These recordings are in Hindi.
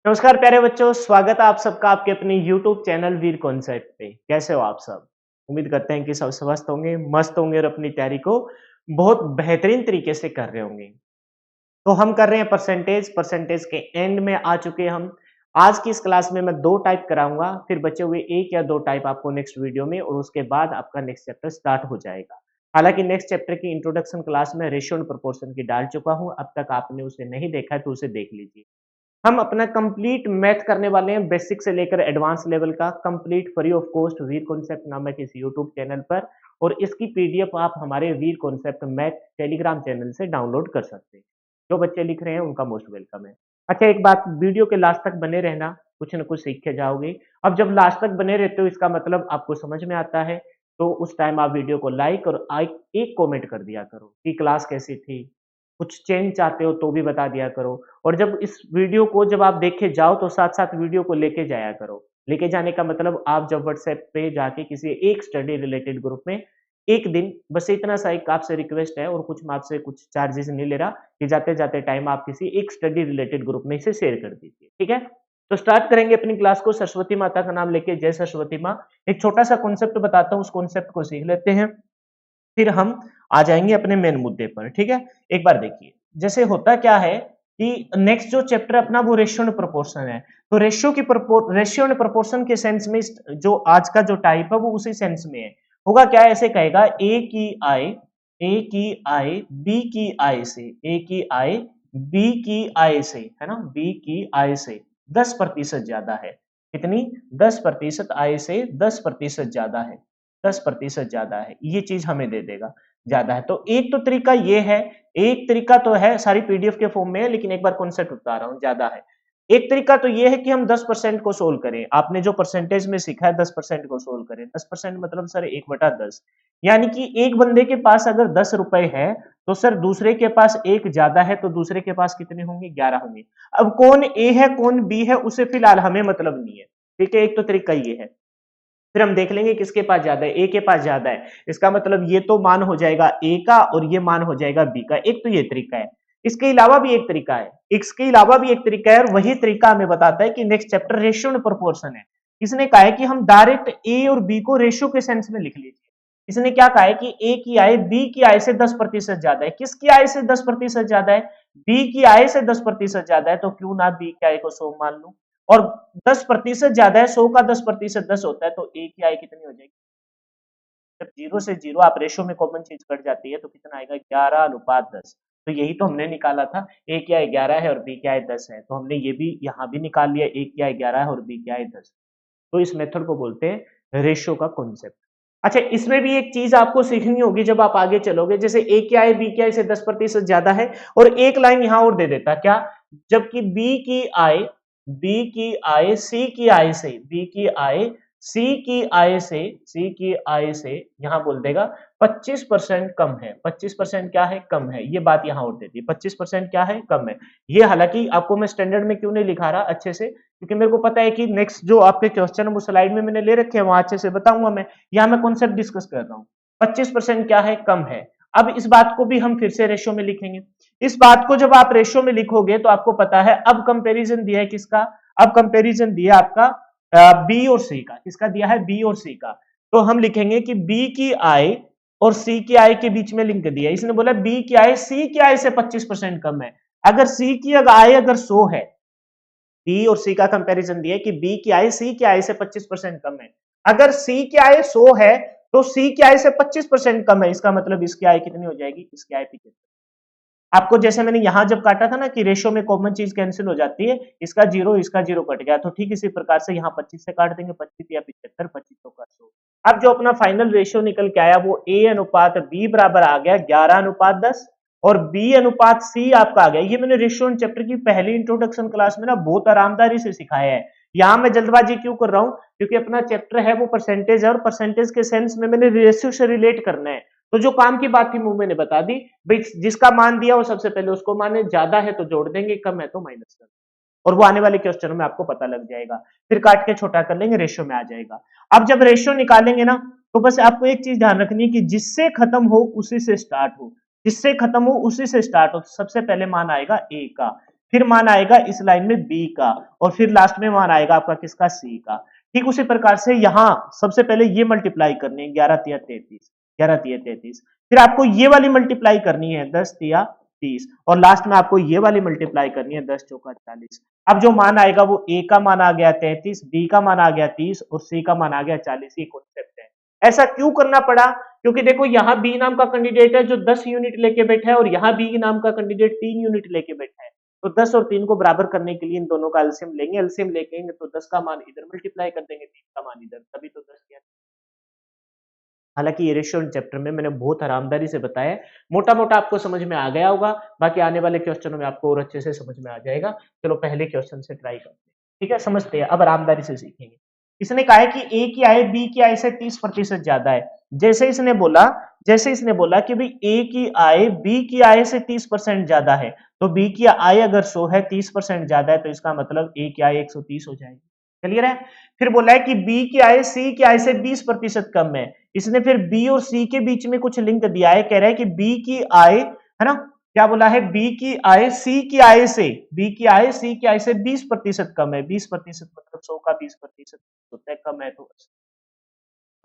नमस्कार प्यारे बच्चों, स्वागत है आप सबका आपके अपने YouTube चैनल वीर कॉन्सेप्ट पे। कैसे हो आप सब? उम्मीद करते हैं कि सब स्वस्थ होंगे, मस्त होंगे और अपनी तैयारी को बहुत बेहतरीन तरीके से कर रहे होंगे। तो हम कर रहे हैं परसेंटेज के एंड में आ चुके हैं हम। आज की इस क्लास में मैं 2 टाइप कराऊँगा, फिर बचे हुए 1 या 2 टाइप आपको नेक्स्ट वीडियो में और उसके बाद आपका नेक्स्ट चैप्टर स्टार्ट हो जाएगा। हालाँकि नेक्स्ट चैप्टर की इंट्रोडक्शन क्लास में रेशियो एंड प्रोपोर्शन की डाल चुका हूँ, अब तक आपने उसे नहीं देखा है तो उसे देख लीजिए। हम अपना कंप्लीट मैथ करने वाले हैं बेसिक से लेकर एडवांस लेवल का complete free of cost Veer concept नामक इस यूट्यूब चैनल पर और इसकी पीडीएफ आप हमारे वीर कॉन्सेप्ट मैथ टेलीग्राम चैनल से डाउनलोड कर सकते हैं। जो बच्चे लिख रहे हैं उनका मोस्ट वेलकम है। अच्छा, एक बात, वीडियो के लास्ट तक बने रहना, कुछ न कुछ सीख के जाओगे। अब जब लास्ट तक बने रहते हो इसका मतलब आपको समझ में आता है, तो उस टाइम आप वीडियो को लाइक और एक कमेंट कर दिया करो कि क्लास कैसी थी, कुछ चेंज चाहते हो तो भी बता दिया करो। और जब इस वीडियो को जब आप देखे जाओ तो साथ-साथ वीडियो को लेके जाया करो। लेके जाने का मतलब आप जब व्हाट्सएप पे जाके किसी एक स्टडी रिलेटेड ग्रुप में एक दिन, बस इतना सा एक आपसे रिक्वेस्ट है और कुछ मैं आपसे कुछ चार्जेस नहीं ले रहा कि जाते-जाते टाइम आप किसी एक स्टडी रिलेटेड ग्रुप में इसे शेयर कर दीजिए, ठीक है? तो स्टार्ट करेंगे अपनी क्लास को सरस्वती माता का नाम लेके। जय सरस्वती माँ। एक छोटा-सा कॉन्सेप्ट बताता हूँ, उस कॉन्सेप्ट को सीख लेते हैं। फिर हम आ जाएँगे अपने मेन मुद्दे पर, ठीक है? एक बार देखिए, जैसे होता क्या है कि नेक्स्ट जो चैप्टर अपना वो रेशियो एंड प्रोपोर्शन है। तो रेशियो एंड प्रोपोर्शन के सेंस में जो आज का जो टाइप है वो उसी सेंस में है। होगा क्या, ऐसे कहेगा ए बी की आय से, ए की आय बी की आय से, है ना? बी की आय से 10% ज्यादा है। कितनी? 10% आय से 10% ज्यादा है। 10% ज्यादा है, ये चीज हमें दे देगा ज्यादा है। तो एक तो तरीका ये है, एक तरीका तो है, सारी पीडीएफ के फॉर्म में है लेकिन एक बार कॉन्सेप्ट बता रहा हूँ, ज्यादा है। एक तरीका तो ये है कि हम 10% को सोल्व करें। आपने जो परसेंटेज में सीखा है 10% को सोल्व करें। 10% मतलब सर 1/10, यानी कि एक बंदे के पास अगर 10 रुपए है तो सर दूसरे के पास एक ज्यादा है तो दूसरे के पास कितने होंगे? 11 होंगे। अब कौन ए है कौन बी है उसे फिलहाल हमें मतलब नहीं है, ठीक है? एक तो तरीका ये है। फिर हम देख लेंगे किसके पास ज्यादा है। ए के पास ज्यादा है, इसका मतलब ये तो मान हो जाएगा ए का और ये मान हो जाएगा बी का। एक तो ये तरीका है। इसके अलावा भी एक तरीका है, इसके अलावा भी एक तरीका है और वही तरीका हमें बताता है कि next chapter ratio and proportion है। इसने कहा है कि हम डायरेक्ट ए और बी को रेशियो के सेंस में लिख लीजिए। इसने क्या कहा है कि ए की आय बी की आय से 10% ज्यादा है। किसकी आय से 10% ज्यादा है? बी की आय से 10% ज्यादा है, तो क्यों ना बी की आय को 100 मान लूं। और 10% ज्यादा है, 100 का 10% 10 होता है, तो ए की आय कितनी हो जाएगी? जब जीरो से जीरो आप रेशो में कॉमन चीज कट जाती है तो कितना आएगा? 11:10। तो यही तो हमने निकाला था, ए की आय 11 है और बी की आय 10 है, तो हमने ये भी यहाँ भी निकाल लिया, ए की आय 11 है और बी की आय 10। तो इस मेथड को बोलते हैं रेशियो का कॉन्सेप्ट। अच्छा, इसमें भी एक चीज आपको सीखनी होगी जब आप आगे चलोगे, जैसे ए की आय बी की आय से 10% ज्यादा है और एक लाइन यहां और दे देता क्या, जबकि बी की आय सी की आय से, बी की आय सी की आय से यहां बोल देगा 25% कम है। 25% क्या है? कम है। ये बात यहां और देती है, 25% क्या है? कम है। ये हालांकि आपको मैं स्टैंडर्ड में क्यों नहीं लिखा रहा अच्छे से, क्योंकि मेरे को पता है कि नेक्स्ट जो आपके क्वेश्चन वो स्लाइड में मैंने ले रखे हैं, वहां अच्छे से बताऊंगा मैं। यहाँ मैं कॉन्सेप्ट डिस्कस कर रहा हूँ। 25% क्या है? कम है। अब इस बात को भी हम फिर से रेशियो में लिखेंगे। इस बात को जब आप रेशियो में लिखोगे तो आपको पता है, अब कंपैरिजन दिया है किसका? अब कंपैरिजन दिया आपका बी और सी का। किसका दिया है? बी और सी का। तो हम लिखेंगे कि बी की आय और सी की आय के बीच में लिंक दिया। इसने बोला बी की आय सी की आय से 25% कम है। अगर सी की आय अगर 100 है, बी और सी का कंपैरिजन दिया है कि बी की आय सी की आय से 25% कम है। अगर सी की आय 100 है तो सी की आय से 25% कम है, इसका मतलब इसकी आय कितनी हो जाएगी? इसकी आय 75। आपको जैसे मैंने यहां जब काटा था ना कि रेशियो में कॉमन चीज कैंसिल हो जाती है, इसका जीरो इसका जीरो कट गया, तो ठीक इसी प्रकार से यहाँ 25 से काट देंगे, 25 या 75, 25 का 100। अब जो अपना फाइनल रेशियो निकल के आया वो ए अनुपात बी बराबर आ गया 11:10 और बी अनुपात सी आपका आ गया। ये मैंने रेशियो चैप्टर की पहली इंट्रोडक्शन क्लास में ना बहुत आरामदारी से सिखाया है। यहाँ मैं जल्दबाजी क्यों कर रहा हूँ, क्योंकि अपना चैप्टर है वो परसेंटेज है और परसेंटेज के सेंस में मैंने रेशियो से रिलेट करना है। तो जो काम की बात थी वो मैंने बता दी भाई, जिसका मान दिया वो सबसे पहले उसको माने, ज्यादा है तो जोड़ देंगे, कम है तो माइनस कर देंगे। और वो आने वाले क्वेश्चन में आपको पता लग जाएगा। फिर काट के छोटा कर लेंगे, रेशियो में आ जाएगा। अब जब रेशियो निकालेंगे ना तो बस आपको एक चीज ध्यान रखनी है कि जिससे खत्म हो उसी से स्टार्ट हो, जिससे खत्म हो उसी से स्टार्ट हो। तो सबसे पहले मान आएगा ए का, फिर मान आएगा इस लाइन में बी का, और फिर लास्ट में मान आएगा आपका किसका, सी का। ठीक उसी प्रकार से यहाँ सबसे पहले ये मल्टीप्लाई करनी है, 11 तिया 33, 11 तिया 33, फिर आपको ये वाली मल्टीप्लाई करनी है 10 तिया 30, और लास्ट में आपको ये वाली मल्टीप्लाई करनी है 10 चौका 40। अब जो मान आएगा वो ए का मान आ गया 33, बी का मान आ गया 30 और सी का मान आ गया 40। ये कॉन्सेप्ट है। ऐसा क्यों करना पड़ा, क्योंकि देखो यहाँ बी नाम का कैंडिडेट है जो 10 यूनिट लेके बैठा है, और यहाँ बी नाम का कैंडिडेट 3 यूनिट लेके बैठा है। तो 10 और 3 को बराबर करने के लिए इन दोनों का एलसीएम लेंगे, एलसीएम लेंगे तो 10 का मान इधर मल्टीप्लाई कर देंगे, 3 का मान इधर, तभी तो 10 किया। हालांकि ये रेशियो चैप्टर में मैंने बहुत आरामदारी से बताया, मोटा मोटा आपको समझ में आ गया होगा, बाकी आने वाले क्वेश्चनों में आपको और अच्छे से समझ में आ जाएगा। चलो पहले क्वेश्चन से ट्राई करते हैं, ठीक है, समझते हैं, अब आरामदारी से सीखेंगे। इसने कहा है कि ए की आय बी की आय से 30% ज्यादा है। जैसे इसने बोला कि भाई ए की आय बी की आय से 30% ज्यादा है, तो बी की आय अगर 100 है, 30% ज्यादा है, तो इसका मतलब ए की आय 130 हो जाएगी। क्लियर है। फिर बोला है कि बी की आय सी की आय से 20% कम है। इसने फिर बी और सी के बीच में कुछ लिंक दिया है, कह रहा है कि बी की आय, है ना, क्या बोला है, बी की आय सी की आय से, बी की आय सी की आय से 20% कम है। 20% मतलब 100 का 20% होता है, कम है तो,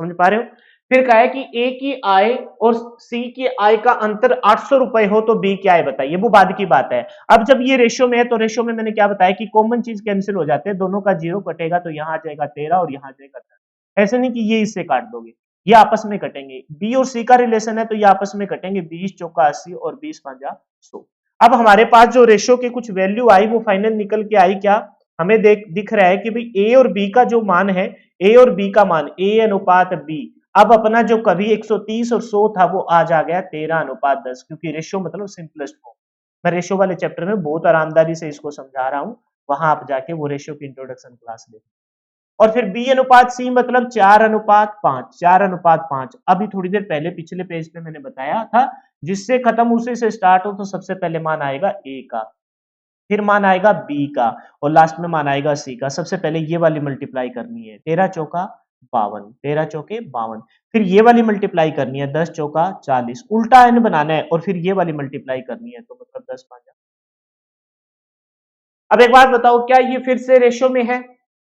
समझ पा रहे हो। फिर कहा है कि ए की आय और सी की आय का अंतर 800 रुपए हो तो बी की आय बताइए। वो बाद की बात है। अब जब ये रेशियो में है तो रेशियो में मैंने क्या बताया कि कॉमन चीज कैंसिल हो जाते हैं, दोनों का 0 कटेगा तो यहाँ आ जाएगा 13 और यहाँ आ जाएगा 10। ऐसे नहीं कि ये इससे काट दोगे, ये आपस में कटेंगे। बी और सी का रिलेशन है तो ये आपस में कटेंगे, 20 चौका 80 और 20 पांजा 100। अब हमारे पास जो रेशियो की कुछ वैल्यू आई वो फाइनल निकल के आई क्या, हमें दिख रहा है कि भाई ए और बी का जो मान है, ए और बी का मान, ए अनुपात बी, अब अपना जो कभी 130 और 100 था वो आज आ गया 13:10, क्योंकि रेशियो मतलब सिंपलेस्ट फॉर्म। मैं रेशियो वाले चैप्टर में बहुत आरामदारी से इसको समझा रहा हूं, वहां आप जाके वो रेशियो की इंट्रोडक्शन क्लास ले। और फिर बी अनुपात सी मतलब 4:5, 4:5। अभी थोड़ी देर पहले पिछले पेज पे मैंने बताया था, जिससे खत्म उसी से स्टार्ट हो तो सबसे पहले मान आएगा ए का, फिर मान आएगा बी का, और लास्ट में मान आएगा सी का। सबसे पहले ये वाली मल्टीप्लाई करनी है, 13 चौका 52, 13 चौके 52। फिर ये वाली मल्टीप्लाई करनी है, 10 चौका 40, उल्टा एन बनाना है, और फिर ये वाली मल्टीप्लाई करनी है, तो मतलब 10 पांजा। अब एक बात बताओ, क्या ये फिर से रेशियो में है?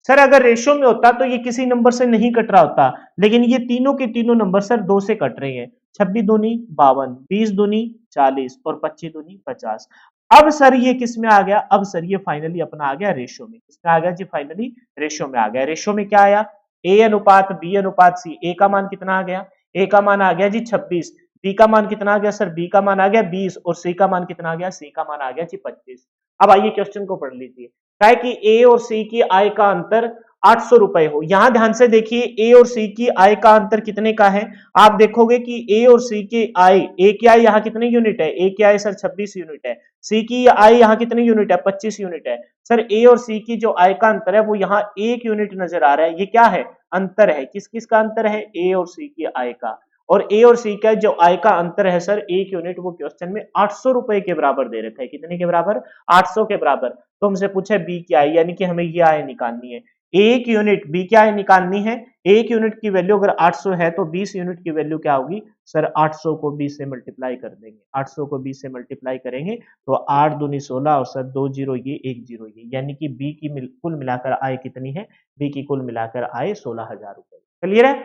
सर अगर रेशियो में होता तो ये किसी नंबर से नहीं कट रहा होता, लेकिन ये तीनों के तीनों नंबर सर 2 से कट रहे हैं। 26 दूनी 52, 20 दूनी 40 और 25 दूनी 50। अब सर ये किस में आ गया? अब सर ये फाइनली अपना आ गया रेशियो में। किसमें आ गया जी? फाइनली रेशियो में आ गया। रेशियो में क्या आया? ए अनुपात बी अनुपात सी। ए का मान कितना आ गया? ए का मान आ गया जी 26। बी का मान कितना आ गया सर? बी का मान आ गया 20 और सी का मान कितना आ गया? सी का मान आ गया जी 25। अब आइए क्वेश्चन को पढ़ लीजिए। क्या है कि ए और सी की आय का अंतर 800 रुपए हो। यहां ध्यान से देखिए, ए और सी की आय का अंतर कितने का है? आप देखोगे कि ए और सी की आय, ए की आय यहाँ कितने यूनिट है? ए की आय सर 26 यूनिट है। सी की आय यहाँ कितने यूनिट है? 25 यूनिट है। सर ए और सी की जो आय का अंतर है वो यहाँ 1 यूनिट नजर आ रहा है। ये क्या है? अंतर है। किस किस का अंतर है? ए और सी की आय का। और ए और सी का जो आय का अंतर है सर 1 यूनिट, वो क्वेश्चन में 800 रुपए के बराबर दे रखा है। कितने के बराबर? 800 के बराबर। तो हमसे पूछे बी की आय, यानी कि हमें ये आय निकालनी है। 1 यूनिट बी की आय निकालनी है। 1 यूनिट की वैल्यू अगर 800 है तो 20 यूनिट की वैल्यू क्या होगी सर? 800 को 20 से मल्टीप्लाई कर देंगे। 800 को 20 से मल्टीप्लाई करेंगे तो 8 दूनी 16 और सर 2 जीरो ये 1 जीरो ये, यानी कि बी की कुल मिलाकर आय कितनी है? बी की कुल मिलाकर आय 16,000 रुपए। क्लियर है?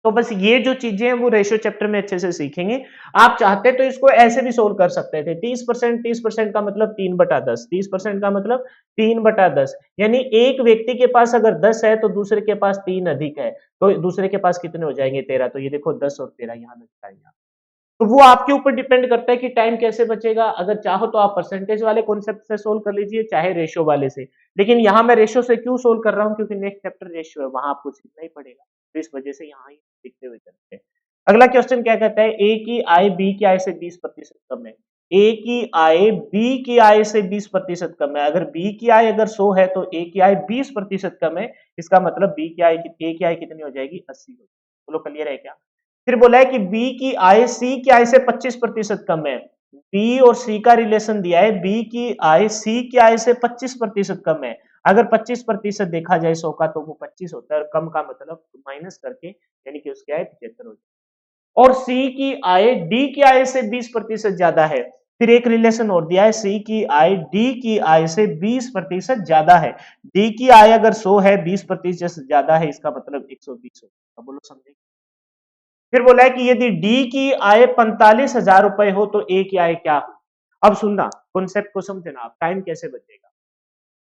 तो बस ये जो चीजें हैं वो रेशियो चैप्टर में अच्छे से सीखेंगे। आप चाहते तो इसको ऐसे भी सोल्व कर सकते थे। 30%, 30% का मतलब 3/10, 30% का मतलब 3/10, यानी एक व्यक्ति के पास अगर 10 है तो दूसरे के पास 3 अधिक है, तो दूसरे के पास कितने हो जाएंगे? 13। तो ये देखो 10 और 13 यहाँ लग जाएंगे। तो वो आपके ऊपर डिपेंड करता है कि टाइम कैसे बचेगा। अगर चाहो तो आप परसेंटेज वाले कॉन्सेप्ट से सोल्व कर लीजिए, चाहे रेशियो वाले से। लेकिन यहाँ मैं रेशियो से क्यों सोल्व कर रहा हूँ? क्योंकि नेक्स्ट चैप्टर रेशियो है, वहां आपको सीखना ही पड़ेगा, तो इस वजह से यहाँ ही सीखते हुए चलते हैं। अगला क्वेश्चन क्या कहता है? ए की आय बी की आय से 20% कम है। ए की आय बी की आय से 20% कम है। अगर बी की आय अगर 100 है तो ए की आय 20% कम है। इसका मतलब बी की आय, ए की आय कितनी हो जाएगी? 80 हो जाएगी। बोलो क्लियर है क्या? फिर बोला है कि बी की आय सी की आय से 25% कम है। बी और सी का रिलेशन दिया है, बी की आय सी की आय से 25% कम है। अगर 25% देखा जाए 100 का तो वो 25 होता है, और कम का मतलब माइनस करके, यानी कि उसकी आय 75 हो जाए। और सी की आय डी की आय से 20% ज्यादा है। फिर एक रिलेशन और दिया है, सी की आय डी की आय से 20% ज्यादा है। डी की आय अगर 100 है, 20% ज्यादा है, इसका मतलब 120 होगा। बोलो समझे। फिर बोला है कि यदि डी की आय 45,000 रुपए हो तो ए की आय क्या हो। अब सुनना, कॉन्सेप्ट को समझना, आप टाइम कैसे बचेगा।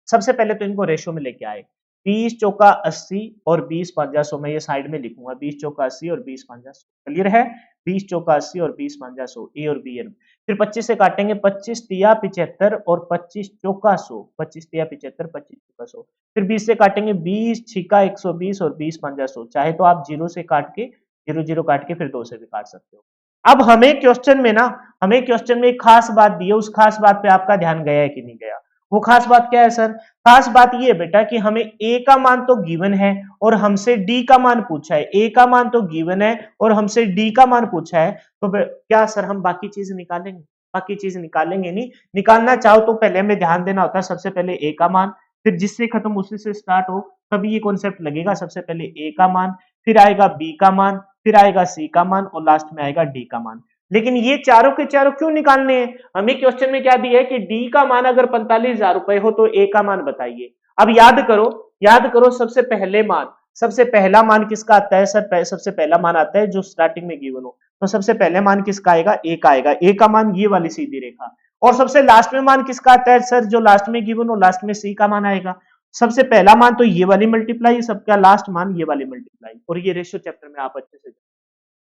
सबसे पहले तो इनको रेशो में लेके आए, 20 चौका 80 और 20 पंजा 100, मैं ये साइड में लिखूंगा, 20 चौका 80 और 20 पंजा 100, क्लियर है। 20 चौका 80 और 20 पंजा 100, ए और बी एन। फिर 25 से काटेंगे, 25 तिया 75 और 25 चौका 100, 25 तिया 75, 25 चौका 100। फिर 20 से काटेंगे, 20 छिका 120 और 20 पंजा 100, चाहे तो आप जीरो से काट के, जीरो जीरो काट के फिर 2 से भी काट सकते हो। अब हमें क्वेश्चन में ना, हमें क्वेश्चन में एक खास बात दी है, उस खास बात पे आपका ध्यान गया है कि नहीं गया। वो खास बात क्या है सर। खास बात ये है बेटा कि हमें ए का मान तो गिवन है और हमसे डी का मान पूछा है। ए का मान तो गिवन है और हमसे डी का मान पूछा है, तो क्या सर हम बाकी चीज निकालेंगे। बाकी चीज निकालेंगे नहीं, निकालना चाहो तो पहले हमें ध्यान देना होता है, सबसे पहले ए का मान, फिर जिससे खत्म उसी से स्टार्ट हो, तभी ये कॉन्सेप्ट लगेगा। सबसे पहले ए का मान, फिर आएगा बी का मान, फिर आएगा सी का मान और लास्ट में आएगा डी का मान। लेकिन ये चारों के चारों क्यों निकालने हैं। हमें क्वेश्चन में क्या दिया है कि डी का मान अगर 45,000 रुपए हो तो ए का मान बताइए। अब याद करो, याद करो, सबसे पहले मान, सबसे पहला मान किसका आता है सर। सबसे पहला मान आता है जो स्टार्टिंग में गिवन हो, तो सबसे पहले मान किसका आएगा, ए का आएगा। ए का मान ये वाली सीधी रेखा। और सबसे लास्ट में मान किसका आता है सर, जो लास्ट में गिवन हो, लास्ट में सी का मान आएगा। सबसे पहला मान तो ये वाली मल्टीप्लाई, सबका लास्ट मान ये वाली मल्टीप्लाई, और ये रेशियो चैप्टर में आप अच्छे से।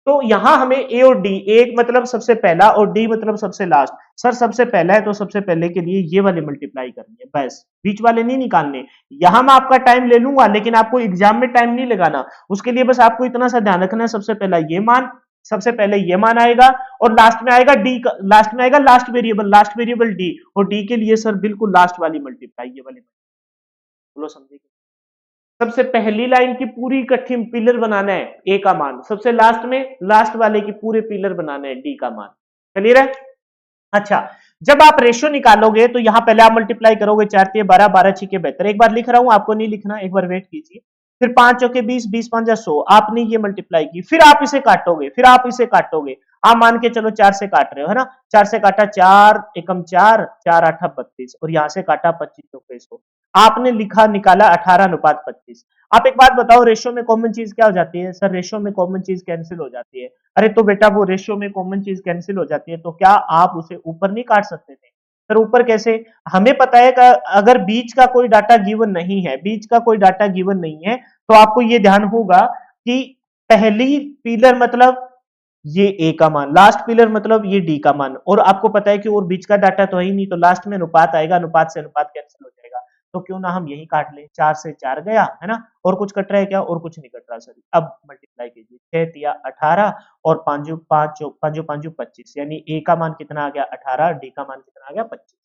तो यहां हमें ए और डी, एक मतलब सबसे पहला और डी मतलब सबसे लास्ट। सर सबसे पहला है तो सबसे पहले के लिए ये वाले मल्टीप्लाई करनी है, बस बीच वाले नहीं निकालने। यहां मैं आपका टाइम ले लूंगा लेकिन आपको एग्जाम में टाइम नहीं लगाना। उसके लिए बस आपको इतना सा ध्यान रखना है, सबसे पहला ये मान, सबसे पहले ये मान आएगा और लास्ट में आएगा डी, लास्ट में आएगा लास्ट वेरिएबल डी, और डी के लिए सर बिल्कुल लास्ट वाली मल्टीप्लाई, ये वाली। बोलो समझे। सबसे पहली लाइन की पूरी इकट्ठी पिलर बनाना है ए का मान, सबसे लास्ट में लास्ट वाले की पूरे पिलर बनाना है डी का मान, क्लियर है। अच्छा, जब आप रेशियो निकालोगे तो यहां पहले आप मल्टीप्लाई करोगे, 4 तिया 12, 12 छिके 72, एक बार लिख रहा हूं, आपको नहीं लिखना, एक बार वेट कीजिए। फिर 5 चौके 20, 20 पंजा 100, आपने ये मल्टीप्लाई की, फिर आप इसे काटोगे, फिर आप इसे काटोगे। आप मान के चलो 4 से काट रहे हो, है ना। 4 से काटा, 4 एकम 4, 4 आठा 32, और यहां से काटा 25 चौके 100। आपने लिखा, निकाला 18:25। आप एक बात बताओ, रेशियो में कॉमन चीज क्या हो जाती है सर। रेशियो में कॉमन चीज कैंसिल हो जाती है। अरे तो बेटा वो रेशियो में कॉमन चीज कैंसिल हो जाती है तो क्या आप उसे ऊपर नहीं काट सकते थे। सर ऊपर कैसे, हमें पता है कि अगर बीच का कोई डाटा गिवन नहीं है, बीच का कोई डाटा गिवन नहीं है, तो आपको ये ध्यान होगा कि पहली पिलर मतलब ये ए का मान, लास्ट पिलर मतलब ये डी का मान, और आपको पता है कि और बीच का डाटा तो है ही नहीं, तो लास्ट में अनुपात आएगा, अनुपात से अनुपात कैंसिल हो जाएगा। तो क्यों ना हम यही काट लें, 4 से 4 गया, है ना। और कुछ कट रहा है क्या, और कुछ नहीं कट रहा सर। अब मल्टीप्लाई कीजिए, 6 तिया 18 और पांचू पांचो पांचो पांचो 25, यानी ए का मान कितना आ गया 18, डी का मान कितना आ गया 25।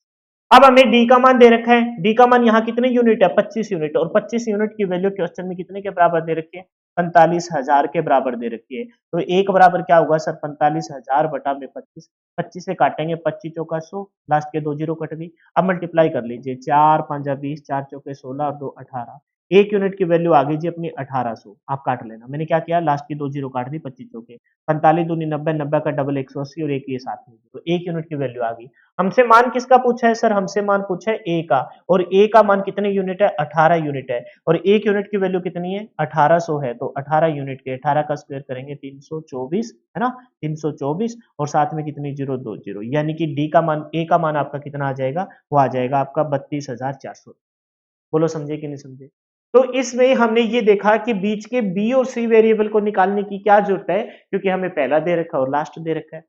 अब हमें डी का मान दे रखा है, डी का मान यहाँ कितने यूनिट है 25 यूनिट, और 25 यूनिट की वैल्यू क्वेश्चन में कितने के बराबर दे रखी है 45,000 के बराबर दे रखी है। तो एक बराबर क्या होगा सर 45,000 बटा में 25, 25 से काटेंगे 25 चौका 100, लास्ट के 2 जीरो कट गई। अब मल्टीप्लाई कर लीजिए, 4 पंजा 20, 4 चौके 16 और 2 18, एक यूनिट की वैल्यू आ गई जी अपनी 1800। आप काट लेना, मैंने क्या किया लास्ट की 2 जीरो काट दी, 25 चौके 45 दूनी 90, 90 का डबल 180 और एक ये साथ में, तो एक यूनिट की वैल्यू आ गई। हमसे मान किसका पूछा है सर, हमसे मान पूछा है ए का, और ए का मान कितने यूनिट है 18 यूनिट है, और एक यूनिट की वैल्यू कितनी है 1800 है, तो 18 यूनिट के 18 का स्क्वायर करेंगे 324, है ना 324, और साथ में कितनी जीरो 2 जीरो, यानी कि डी का मान, ए का मान आपका कितना आ जाएगा, वो आ जाएगा आपका 32,400। बोलो समझे कि नहीं समझे। तो इसमें हमने ये देखा कि बीच के बी और सी वेरिएबल को निकालने की क्या जरूरत है, क्योंकि हमें पहला दे रखा है और लास्ट दे रखा है,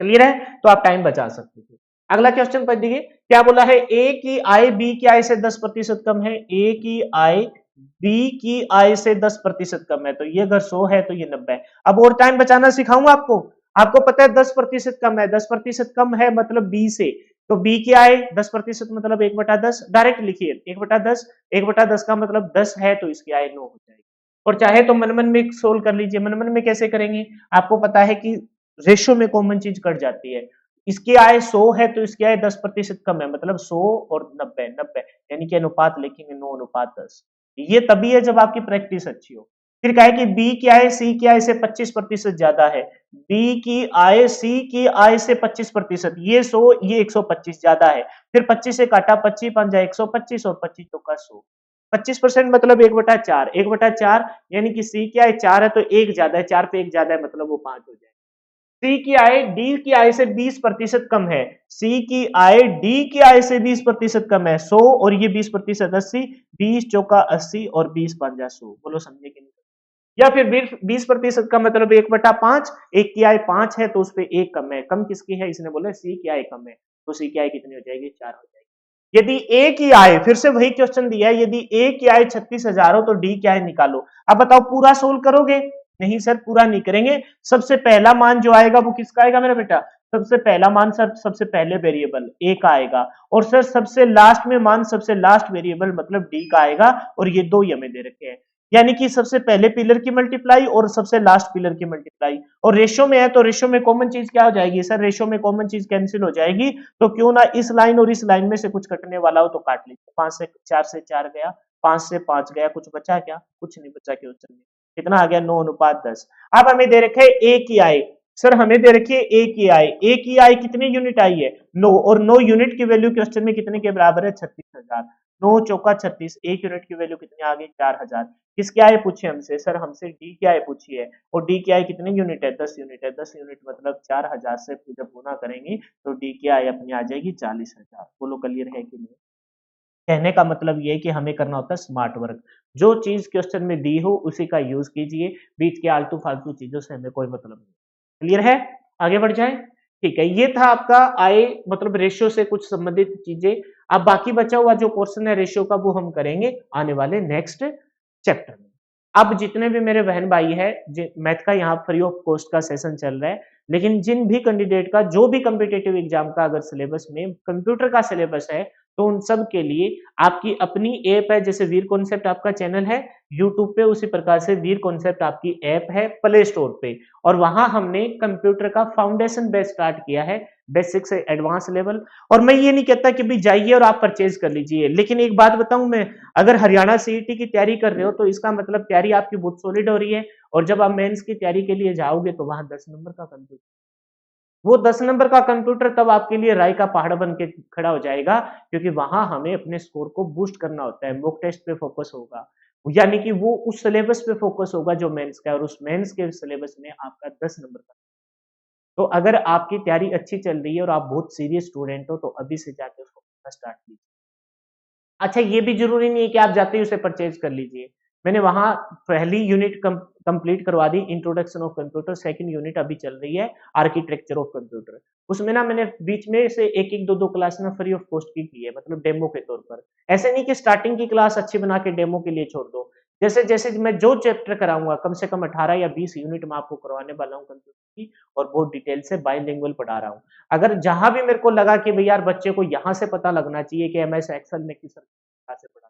क्लियर है, तो आप टाइम बचा सकते थे। अगला क्वेश्चन पढ़ देखिए, क्या बोला है, ए की आय बी की आय से 10% कम है, ए की आय बी की आय से 10% कम है, तो ये अगर 100 है तो ये 90 है। अब और टाइम बचाना सिखाऊंगा आपको। आपको पता है 10% कम है, 10% कम है मतलब बी से, तो बी की आय 10% मतलब 1/10, डायरेक्ट लिखिए 1/10, 1/10 का मतलब 10 है तो इसकी आय 9 हो जाएगी। और चाहे तो मन मन में सोल्व कर लीजिए, मन मन में कैसे करेंगे, आपको पता है कि रेशो में कॉमन चीज कट जाती है। इसकी आय 100 है तो इसकी आय 10% कम है, मतलब 100 और 90, 90 यानी कि अनुपात लिखेंगे 9:10। ये तभी है जब आपकी प्रैक्टिस अच्छी हो। फिर कहा है कि बी की आय सी की आय से 25% ज्यादा है, बी की आय सी की आय से 25%, ये 100 ये 125 ज्यादा है। फिर 25 से काटा 25 5 जाए 125 और 25 चौका 100, 25% मतलब 1/4, 1/4 यानी कि सी की आय 4 है तो एक ज्यादा है, 4 पे एक ज्यादा है मतलब वो 5 हो जाए। सी की आय डी की आय से 20% कम है, सी की आय डी की आय से 20% कम है, 100 और ये 20% 80, 20 चौका 80 और 20 5 100, बोलो समझे कि नहीं? या फिर 20% का मतलब 1/5, एक की आय 5 है तो उस पर एक कम है, कम किसकी है, इसने बोला सी की आय कम है, तो सी की आय कितनी हो जाएगी, 4 हो जाएगी। यदि ए की आय, फिर से वही क्वेश्चन दिया है, यदि ए की आय 36,000 हो तो डी की आय निकालो। अब बताओ पूरा सोल्व करोगे? नहीं सर पूरा नहीं करेंगे, सबसे पहला मान जो आएगा वो किसका आएगा मेरा बेटा, सबसे पहला मान सर सबसे पहले वेरिएबल ए का आएगा, और सर सबसे लास्ट में मान सबसे लास्ट वेरिएबल मतलब डी का आएगा, और ये दो ही हमें दे रखे हैं, यानी कि सबसे पहले पिलर की मल्टीप्लाई और सबसे लास्ट पिलर की मल्टीप्लाई, और रेशियो में है तो रेशियो में कॉमन चीज क्या हो जाएगी सर, रेशियो में कॉमन चीज कैंसिल हो जाएगी, तो क्यों ना इस लाइन और इस लाइन में से कुछ कटने वाला हो तो काट लीजिए, 5 से 4 गया, 5 से 5 गया, कुछ बचा क्या, कुछ नहीं बचा, क्वेश्चन में कितना आ गया 9:10। अब हमें दे रखे ए की आय, सर हमें दे रखी है ए की आय, ए की आय कितनी यूनिट आई है 9, और 9 यूनिट की वैल्यू क्वेश्चन में कितने के बराबर है 36,000, 9 चौका 36, एक यूनिट की वैल्यू कितनी आ गई 4,000। किसकी आय पूछी हमसे, सर हमसे डी की आय पूछी है, और डी की आय कितनी यूनिट है 10 यूनिट है, 10 यूनिट मतलब 4,000 से जब गुना करेंगे तो डी की आय अपनी आ जाएगी 40,000। बोलो क्लियर है कि नहीं? कहने का मतलब ये है कि हमें करना होता है स्मार्ट वर्क, जो चीज क्वेश्चन में दी हो उसी का यूज कीजिए, बीच के आलतू फालतू चीजों से हमें कोई मतलब नहीं। क्लियर है? आगे बढ़ जाए। ठीक है, ये था आपका आय मतलब रेशियो से कुछ संबंधित चीजें। अब बाकी बचा हुआ जो पोर्शन है रेशियो का वो हम करेंगे आने वाले नेक्स्ट चैप्टर में। अब जितने भी मेरे बहन भाई है, मैथ का यहाँ फ्री ऑफ कॉस्ट का सेशन चल रहा है, लेकिन जिन भी कैंडिडेट का जो भी कम्पिटेटिव एग्जाम का अगर सिलेबस में कंप्यूटर का सिलेबस है तो उन सब के लिए आपकी अपनी ऐप है, जैसे वीर कॉन्सेप्ट आपका चैनल है यूट्यूब पे, उसी प्रकार से वीर कॉन्सेप्ट आपकी ऐप है प्ले स्टोर पे, और वहां हमने कंप्यूटर का फाउंडेशन बेस स्टार्ट किया है, बेसिक से एडवांस लेवल। और मैं ये नहीं कहता कि भी जाइए और आप परचेज कर लीजिए, लेकिन एक बात बताऊं मैं, अगर हरियाणा सीईटी की तैयारी कर रहे हो तो इसका मतलब तैयारी आपकी बहुत सॉलिड हो रही है, और जब आप मेंस की तैयारी के लिए जाओगे तो वहां 10 नंबर का कंप्यूटर, वो 10 नंबर का कंप्यूटर तब आपके लिए राय का पहाड़ बन के खड़ा हो जाएगा, क्योंकि वहां हमें अपने स्कोर को बूस्ट करना होता है, मॉक टेस्ट पे फोकस होगा, यानी कि वो उस सिलेबस पे फोकस होगा जो मेंस का है, और उस मेंस के सिलेबस में आपका 10 नंबर का। तो अगर आपकी तैयारी अच्छी चल रही है और आप बहुत सीरियस स्टूडेंट हो तो अभी से जाके उसको पढ़ना स्टार्ट कीजिए। अच्छा ये भी जरूरी नहीं है कि आप जाते ही उसे परचेज कर लीजिए, मैंने वहां पहली यूनिट कंप्लीट करवा दी introduction of computer, second unit अभी चल रही है आर्किटेक्चर ऑफ कंप्यूटर, उसमें ना मैंने बीच में से एक एक दो दो क्लास ना फ्री ऑफ कॉस्ट की है, मतलब डेमो के तौर पर। ऐसे नहीं कि स्टार्टिंग की क्लास अच्छी बना के डेमो के लिए छोड़ दो, जैसे जैसे मैं जो चैप्टर कराऊंगा कम से कम 18 या 20 यूनिट मैं आपको करवाने वाला हूँ कंप्यूटर की, और बहुत डिटेल से बाइलिंगुअल पढ़ा रहा हूँ। अगर जहां भी मेरे को लगा कि भाई यार बच्चे को यहाँ से पता लगना चाहिए कि एमएस एक्सेल में किस प्रकार से पढ़ा,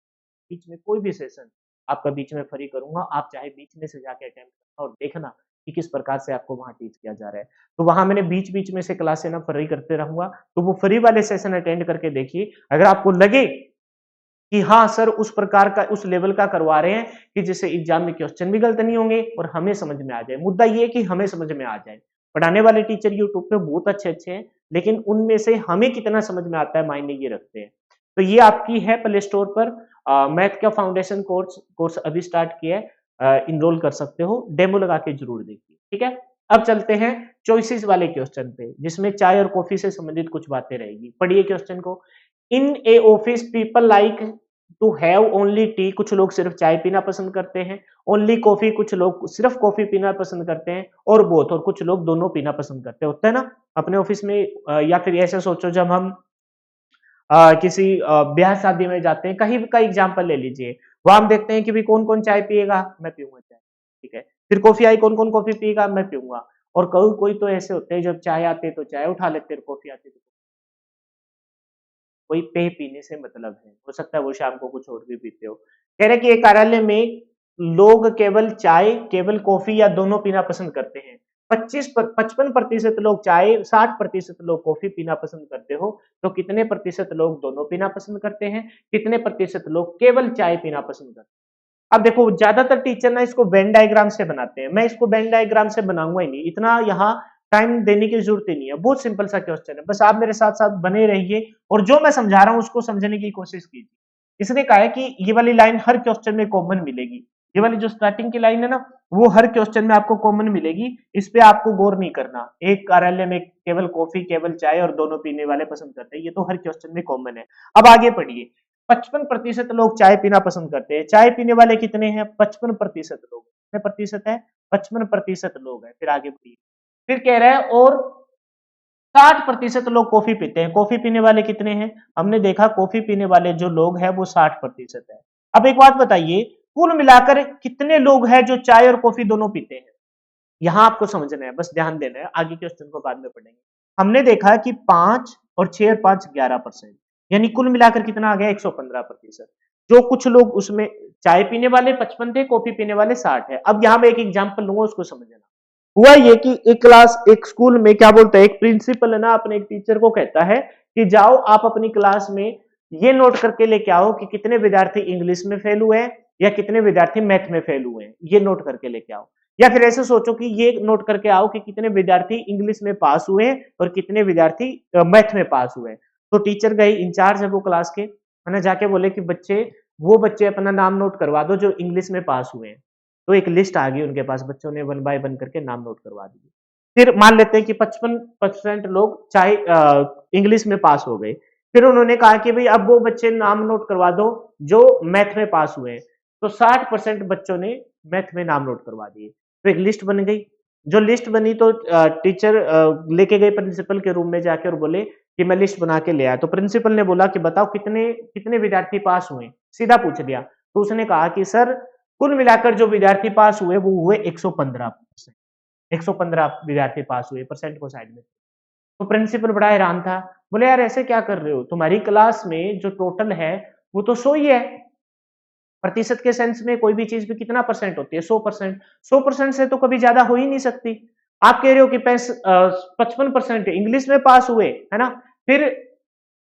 बीच में कोई भी सेशन आपका बीच में फ्री करूंगा, आप चाहे बीच में से जाके अटेम्प्ट करना और देखना कि किस प्रकार से आपको वहां टीच किया जा रहा है। तो वहां मैंने बीच बीच में से क्लासें ना फ्री करते रहूंगा, तो वो फ्री वाले सेशन अटेंड करके देखिए, अगर आपको लगे कि हाँ सर उस प्रकार का उस लेवल का करवा रहे हैं कि जिससे एग्जाम में क्वेश्चन भी गलत नहीं होंगे और हमें समझ में आ जाए, मुद्दा ये है कि हमें समझ में आ जाए। पढ़ाने वाले टीचर यूट्यूब पे बहुत अच्छे अच्छे हैं, लेकिन उनमें से हमें कितना समझ में आता है मायने ये रखते हैं। तो ये आपकी है प्ले स्टोर पर मैथ का फाउंडेशन कोर्स अभी स्टार्ट किया है, इनरोल कर सकते हो, डेमो लगा के जरूर देखिए। ठीक है, अब चलते हैं चॉइसेस वाले क्वेश्चन पे, जिसमें चाय और कॉफी से संबंधित कुछ बातें रहेगी। पढ़िए क्वेश्चन को। In a office people like to have only tea, कुछ लोग सिर्फ चाय पीना पसंद करते हैं, ओनली कॉफी कुछ लोग सिर्फ कॉफी पीना पसंद करते हैं, और बोथ और कुछ लोग दोनों पीना पसंद करते हैं, होता है ना अपने ऑफिस में। या फिर ऐसे सोचो जब हम किसी ब्याह शादी में जाते हैं, कहीं का एग्जाम्पल ले लीजिए, वहां हम देखते हैं कि भी कौन कौन चाय पिएगा, मैं पीऊंगा चाय, ठीक है। फिर कॉफी आई, कौन कौन कॉफी पिएगा, मैं पीऊंगा। और कोई कोई तो ऐसे होते हैं जब चाय आते हैं तो चाय उठा लेते हैं, कॉफी आती है तो कोई पे पीने से मतलब है, हो सकता है वो शाम को कुछ और भी पीते हो। कह रहे कि एक कार्यालय में लोग केवल चाय, केवल कॉफी या दोनों पीना पसंद करते हैं। 55% लोग चाय, 60% लोग कॉफी पीना पसंद करते हो, तो कितने प्रतिशत लोग दोनों पीना पसंद करते हैं, कितने प्रतिशत लोग केवल चाय पीना पसंद करते हैं? अब देखो ज्यादातर टीचर ना इसको वेन डायग्राम से बनाते हैं, मैं इसको वेन डायग्राम से बनाऊंगा ही नहीं, इतना यहाँ टाइम देने की जरूरत ही नहीं है, बहुत सिंपल सा क्वेश्चन है, बस आप मेरे साथ साथ बने रहिए और जो मैं समझा रहा हूँ उसको समझने की कोशिश कीजिए। इसने कहा है कि ये वाली लाइन हर क्वेश्चन में कॉमन मिलेगी, ये वाली जो स्टार्टिंग की लाइन है ना वो हर क्वेश्चन में आपको कॉमन मिलेगी, इस पे आपको गौर नहीं करना। एक कार्यालय में केवल कॉफी केवल चाय और दोनों पीने वाले पसंद करते हैं, ये तो हर क्वेश्चन में कॉमन है। अब आगे पढ़िए, 55% लोग चाय पीना पसंद करते हैं, चाय पीने वाले कितने हैं? 55% लोग। कितने प्रतिशत है? 55% लोग हैं। फिर आगे बढ़िए, फिर कह रहा है और 60% लोग कॉफी पीते हैं, कॉफी पीने वाले कितने हैं? हमने देखा कॉफी पीने वाले जो लोग हैं वो 60% है। अब एक बात बताइए, कुल मिलाकर कितने लोग हैं जो चाय और कॉफी दोनों पीते हैं? यहां आपको समझना है, बस ध्यान देना है, आगे क्वेश्चन को बाद में पढ़ेंगे। हमने देखा कि 5 और 6 और 5 11%, यानी कुल मिलाकर कितना आ गया? 115%। जो कुछ लोग उसमें चाय पीने वाले 55 थे, कॉफी पीने वाले 60 है। अब यहां मैं एक एग्जांपल लूंगा, उसको समझना। हुआ ये कि एक क्लास एक स्कूल में क्या बोलता है, एक प्रिंसिपल है ना अपने एक टीचर को कहता है कि जाओ आप अपनी क्लास में ये नोट करके लेके आओ कि कितने विद्यार्थी इंग्लिश में फेल हुए हैं या कितने विद्यार्थी मैथ में फेल हुए हैं, ये नोट करके लेके आओ। या फिर ऐसे सोचो कि ये नोट करके आओ कि कितने विद्यार्थी इंग्लिश में पास हुए हैं और कितने विद्यार्थी मैथ में पास हुए हैं। तो टीचर गई, इंचार्ज है वो क्लास के, है ना, जाके बोले कि बच्चे, वो बच्चे अपना नाम नोट करवा दो जो इंग्लिश में पास हुए हैं। तो एक लिस्ट आ गई उनके पास, बच्चों ने 1 बाय 1 करके नाम नोट करवा दिए। फिर मान लेते हैं कि 55% लोग चाहे इंग्लिश में पास हो गए। फिर उन्होंने कहा कि भाई अब वो बच्चे नाम नोट करवा दो जो मैथ में पास हुए हैं। तो 60% बच्चों ने मैथ में नाम नोट करवा दिए। तो एक लिस्ट बन गई। जो लिस्ट बनी तो टीचर लेके गए प्रिंसिपल के रूम में जाके और बोले कि मैं लिस्ट बना के ले आया। तो प्रिंसिपल ने बोला कि बताओ कितने कितने विद्यार्थी पास हुए, सीधा पूछ लिया। तो उसने कहा कि सर कुल मिलाकर जो विद्यार्थी पास हुए वो हुए 115%। 115 विद्यार्थी पास हुए, परसेंट को साइड में। तो प्रिंसिपल बड़ा हैरान था, बोले यार ऐसे क्या कर रहे हो, तुम्हारी क्लास में जो टोटल है वो तो 100 ही है। प्रतिशत के सेंस में कोई भी चीज पे कितना परसेंट होती है? 100%। 100% से तो कभी ज्यादा हो ही नहीं सकती। आप कह रहे हो कि 55% इंग्लिश में पास हुए, है ना, फिर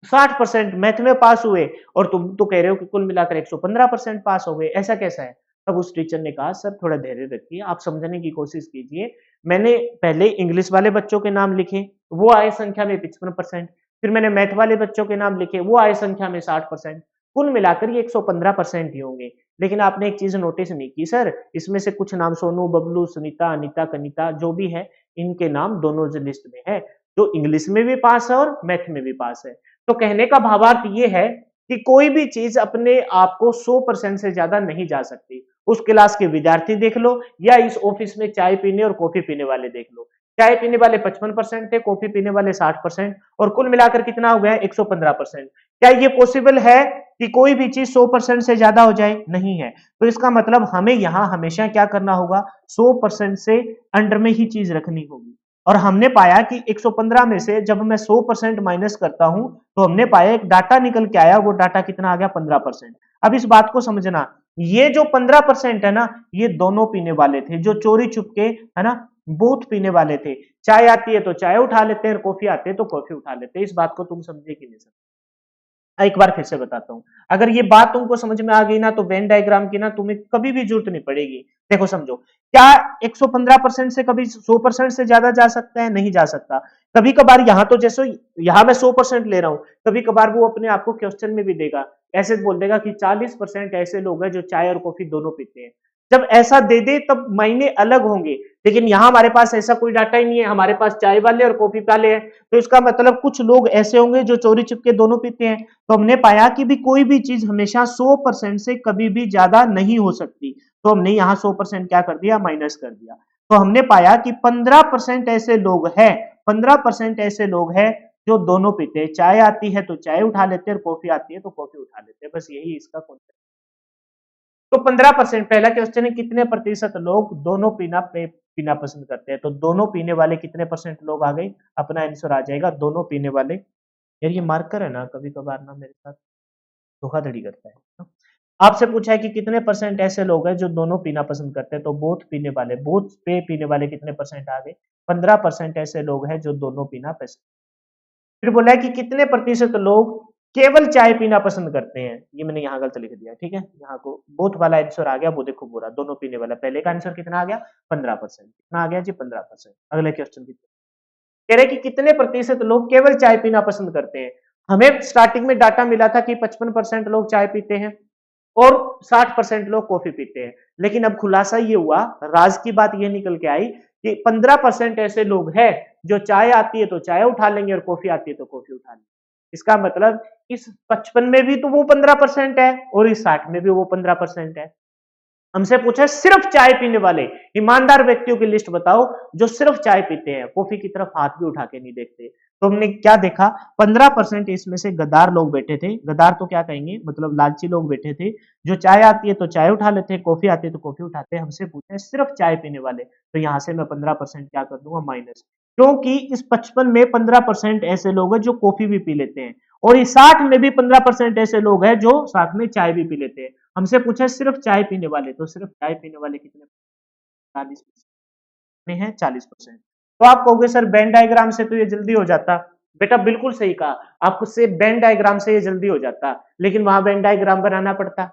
60% मैथ में पास हुए, और तुम तो कह रहे हो कि कुल मिलाकर 115% पास हो गए, ऐसा कैसा है? तब उस टीचर ने कहा सर थोड़ा धैर्य रखिए, आप समझने की कोशिश कीजिए। मैंने पहले इंग्लिश वाले बच्चों के नाम लिखे, वो आए संख्या में 55%। फिर मैंने मैथ वाले बच्चों के नाम लिखे, वो आए संख्या में 60%। कुल मिलाकर ये 115% ही होंगे। लेकिन आपने एक चीज नोटिस नहीं की सर, इसमें से कुछ नाम सोनू, बबलू, सुनीता, अनीता, कनिता जो भी है, इनके नाम दोनों लिस्ट में है, जो इंग्लिश में भी पास है और मैथ में भी पास है। तो कहने का भावार्थ ये है कि कोई भी चीज अपने आप को 100% से ज्यादा नहीं जा सकती। उस क्लास के विद्यार्थी देख लो या इस ऑफिस में चाय पीने और कॉफी पीने वाले देख लो, चाय पीने वाले 55% थे, कॉफी पीने वाले 60%, और कुल मिलाकर कितना हो गया? 115%। क्या ये पॉसिबल है कि कोई भी चीज 100% से ज्यादा हो जाए? नहीं है। तो इसका मतलब हमें यहां हमेशा क्या करना होगा? 100% से अंडर में ही चीज रखनी होगी। और हमने पाया कि 115 में से जब मैं 100% माइनस करता हूं तो हमने पाया एक डाटा निकल के आया, वो डाटा कितना आ गया? 15%। अब इस बात को समझना, ये जो 15% है ना, ये दोनों पीने वाले थे, जो चोरी छुपके, है ना, बहुत पीने वाले थे। चाय आती है तो चाय उठा लेते हैं, कॉफी आती है तो कॉफी उठा लेते हैं। इस बात को तुम समझे कि नहीं समझे? एक बार फिर से बताता हूं, अगर ये बात तुमको समझ में आ गई ना तो वेन डायग्राम की ना तुम्हें कभी भी जरूरत नहीं पड़ेगी। देखो समझो, क्या 115% से कभी 100% से ज्यादा जा सकता है? नहीं जा सकता। कभी कभार यहां तो जैसे यहां मैं 100% ले रहा हूं, कभी कभार वो अपने आप को क्वेश्चन में भी देगा, ऐसे बोल देगा कि 40% ऐसे लोग हैं जो चाय और कॉफी दोनों पीते हैं। जब ऐसा दे दे तब मायने अलग होंगे, लेकिन यहां हमारे पास ऐसा कोई डाटा ही नहीं है, हमारे पास चाय वाले और कॉफी वाले हैं। तो इसका मतलब कुछ लोग ऐसे होंगे जो चोरी छिपके दोनों पीते हैं। तो हमने पाया कि भी कोई भी चीज हमेशा 100% से कभी भी ज्यादा नहीं हो सकती। तो हमने यहाँ 100% क्या कर दिया? माइनस कर दिया। तो हमने पाया कि 15% ऐसे लोग हैं, 15% ऐसे लोग हैं जो दोनों पीते हैं, चाय आती है तो चाय उठा लेते हैं और कॉफी आती है तो कॉफी उठा लेते हैं। बस यही इसका कॉन्सेप्ट। तो 15%, पहला क्वेश्चन है कितने प्रतिशत लोग दोनों पीना पसंद करते हैं? तो दोनों पीने वाले कितने परसेंट लोग आ गए? अपना आंसर आ जाएगा दोनों पीने वाले। यार ये मार्कर है ना, कभी कभार ना मेरे साथ धोखाधड़ी करता है ना? आपसे पूछा है कि कितने परसेंट ऐसे लोग हैं जो दोनों पीना पसंद करते हैं, तो बोथ पीने वाले, बोथ पे पीने वाले कितने परसेंट आ गए? 15% ऐसे लोग हैं जो दोनों पीना पसंद। फिर बोला है कि कितने प्रतिशत लोग केवल चाय पीना पसंद करते हैं, ये मैंने यहाँ गलत लिख दिया, ठीक है, यहाँ को बोथ वाला आंसर आ गया, वो देखो बुरा, दोनों पीने वाला, पहले का आंसर कितना आ गया 15%, कितना आ गया जी 15%। अगले क्वेश्चन की कह रहे कि कितने प्रतिशत लोग केवल चाय पीना पसंद करते हैं। हमें स्टार्टिंग में डाटा मिला था कि 55% लोग चाय पीते हैं और 60% लोग कॉफी पीते हैं, लेकिन अब खुलासा ये हुआ, राज की बात ये निकल के आई कि 15% ऐसे लोग हैं जो चाय आती है तो चाय उठा लेंगे और कॉफी आती है तो कॉफी उठा लेंगे। इसका मतलब इस 55 में भी तो वो 15% है और इस 60 में भी वो 15% है। हमसे पूछा सिर्फ चाय पीने वाले ईमानदार व्यक्तियों की लिस्ट बताओ जो सिर्फ चाय पीते हैं, कॉफी की तरफ हाथ भी उठा के नहीं देखते। तो हमने क्या देखा, 15% इसमें से गद्दार लोग बैठे थे, गद्दार तो क्या कहेंगे, मतलब लालची लोग बैठे थे, जो चाय आती है तो चाय उठा लेते हैं, कॉफी आती है तो कॉफी उठाते हैं। हमसे पूछे सिर्फ चाय पीने वाले, तो यहां से मैं 15% क्या कर दूंगा माइनस, क्योंकि इस 55 में 15% ऐसे लोग हैं जो कॉफी भी पी लेते हैं और इस 60 में भी 15% ऐसे लोग हैं जो साथ में चाय भी पी लेते हैं। हमसे पूछा सिर्फ चाय पीने वाले, तो सिर्फ चाय पीने वाले कितने, 40% है, 40%। तो आप कहोगे सर वेन डायग्राम से तो ये जल्दी हो जाता, बेटा बिल्कुल सही कहा, आपको से वेन डायग्राम से ये जल्दी हो जाता, लेकिन वहां वेन डायग्राम बनाना पड़ता,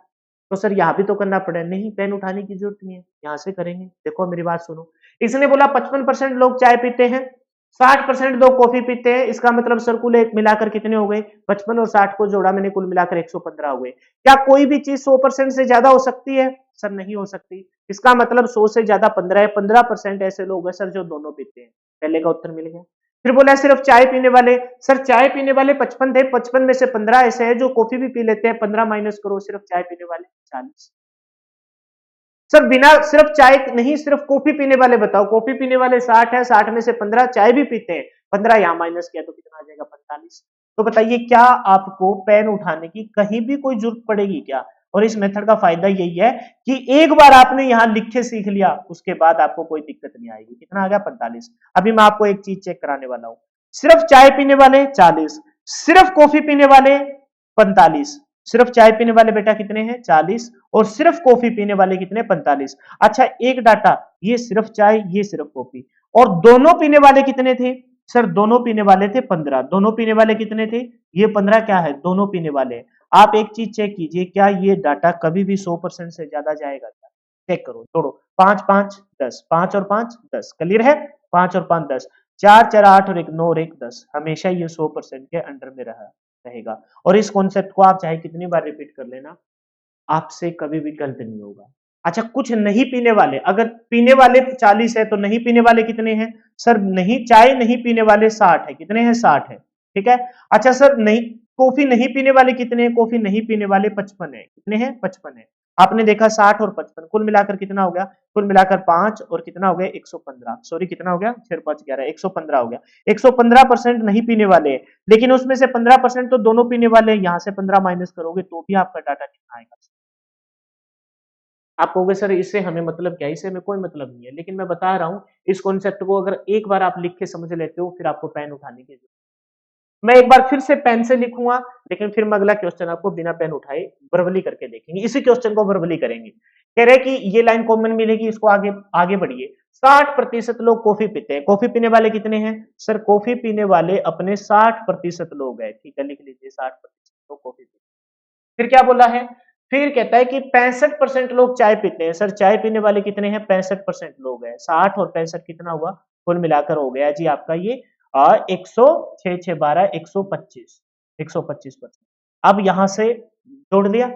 तो सर यहाँ भी तो करना पड़े, नहीं पेन उठाने की जरूरत नहीं है, यहाँ से करेंगे। देखो मेरी बात सुनो, इसने बोला 55% लोग चाय पीते हैं, 60% लोग कॉफी पीते हैं, इसका मतलब सर कुल एक मिलाकर कितने हो गए, 55 और 60 को जोड़ा मैंने, कुल मिलाकर 115 हो गए। क्या कोई भी चीज 100% से ज्यादा हो सकती है, सर नहीं हो सकती। इसका मतलब 100 से ज्यादा 15 है, 15% ऐसे लोग हैं सर जो दोनों पीते हैं। पहले का उत्तर मिल गया। फिर बोला सिर्फ चाय पीने वाले, सर चाय पीने वाले 55 थे, 55 में से 15 ऐसे हैं जो कॉफी भी पी लेते हैं, 15 माइनस करो, सिर्फ चाय पीने वाले 40। सर बिना सिर्फ चाय नहीं, सिर्फ कॉफी पीने वाले बताओ, कॉफी पीने वाले 60 है, 60 में से 15 चाय भी पीते हैं, 15 यहां माइनस किया तो कितना आ जाएगा 45। तो बताइए क्या आपको पेन उठाने की कहीं भी कोई जरूरत पड़ेगी क्या। और इस मेथड का फायदा यही है कि एक बार आपने यहां लिख के सीख लिया, उसके बाद आपको कोई दिक्कत नहीं आएगी। कितना आ गया 45। अभी मैं आपको एक चीज चेक कराने वाला हूं, सिर्फ चाय पीने वाले 40, सिर्फ कॉफी पीने वाले 45, सिर्फ चाय पीने वाले बेटा कितने हैं 40, और सिर्फ कॉफी पीने वाले कितने 45। अच्छा एक डाटा, ये सिर्फ चाय ये सिर्फ कॉफी, और दोनों पीने वाले कितने थे, सर दोनों पीने वाले थे 15, दोनों पीने वाले कितने थे, ये 15 क्या है दोनों पीने वाले। आप एक चीज चेक कीजिए, क्या ये डाटा कभी भी 100% से ज्यादा जाएगा क्या, चेक करो, तोड़ो, 5 5 10, 5 और 5 10, क्लियर है, 5 और 5 10, 4 4 8 और 1 9 और 1 10, हमेशा ये 100% के अंडर में रहेगा। और इस कॉन्सेप्ट को आप चाहे कितनी बार रिपीट कर लेना, आपसे कभी भी गलत नहीं होगा। अच्छा कुछ नहीं पीने वाले, अगर पीने वाले 40 है तो नहीं पीने वाले कितने हैं, सर नहीं चाय नहीं पीने वाले 60 है, कितने हैं 60 है, ठीक है। अच्छा सर नहीं कॉफी नहीं पीने वाले कितने हैं, कॉफी नहीं पीने वाले 55 है, कितने हैं 55 है। आपने देखा 60 और 55 कुल मिलाकर कितना हो गया, कुल मिलाकर 5 और कितना हो गया 115, सॉरी कितना हो गया 6 5 11 115 हो गया। 115% नहीं पीने वाले हैं, लेकिन उसमें से 15% तो दोनों पीने वाले हैं, यहां से 15 माइनस करोगे तो भी आपका डाटा कितना आएगा। आप कहोगे सर इससे हमें मतलब क्या है, इससे हमें कोई मतलब नहीं है, लेकिन मैं बता रहा हूं इस कॉन्सेप्ट को अगर एक बार आप लिख के समझ लेते हो, फिर आपको पेन उठाने की जरूरत। मैं एक बार फिर से पेन से लिखूंगा, लेकिन फिर मैं अगला क्वेश्चन आपको बिना पेन उठाए वर्बली करके देखेंगे, इसी क्वेश्चन को वर्बली करेंगे। कह रहे कि ये लाइन कॉमन मिलेगी, इसको आगे आगे बढ़िए। 60% लोग कॉफी पीते हैं, कॉफी पीने वाले कितने हैं, सर कॉफी पीने वाले अपने 60% लोग हैं, ठीक है लिख लीजिए 60% लोग कॉफी पीते हैं। फिर क्या बोला है, फिर कहता है कि 65% लोग चाय पीते हैं, सर चाय पीने वाले कितने हैं 65% लोग हैं, 60 और 65 कितना हुआ, कुल मिलाकर हो गया जी आपका ये 100 6 6 12 125, 125%। अब यहां से जोड़ दिया,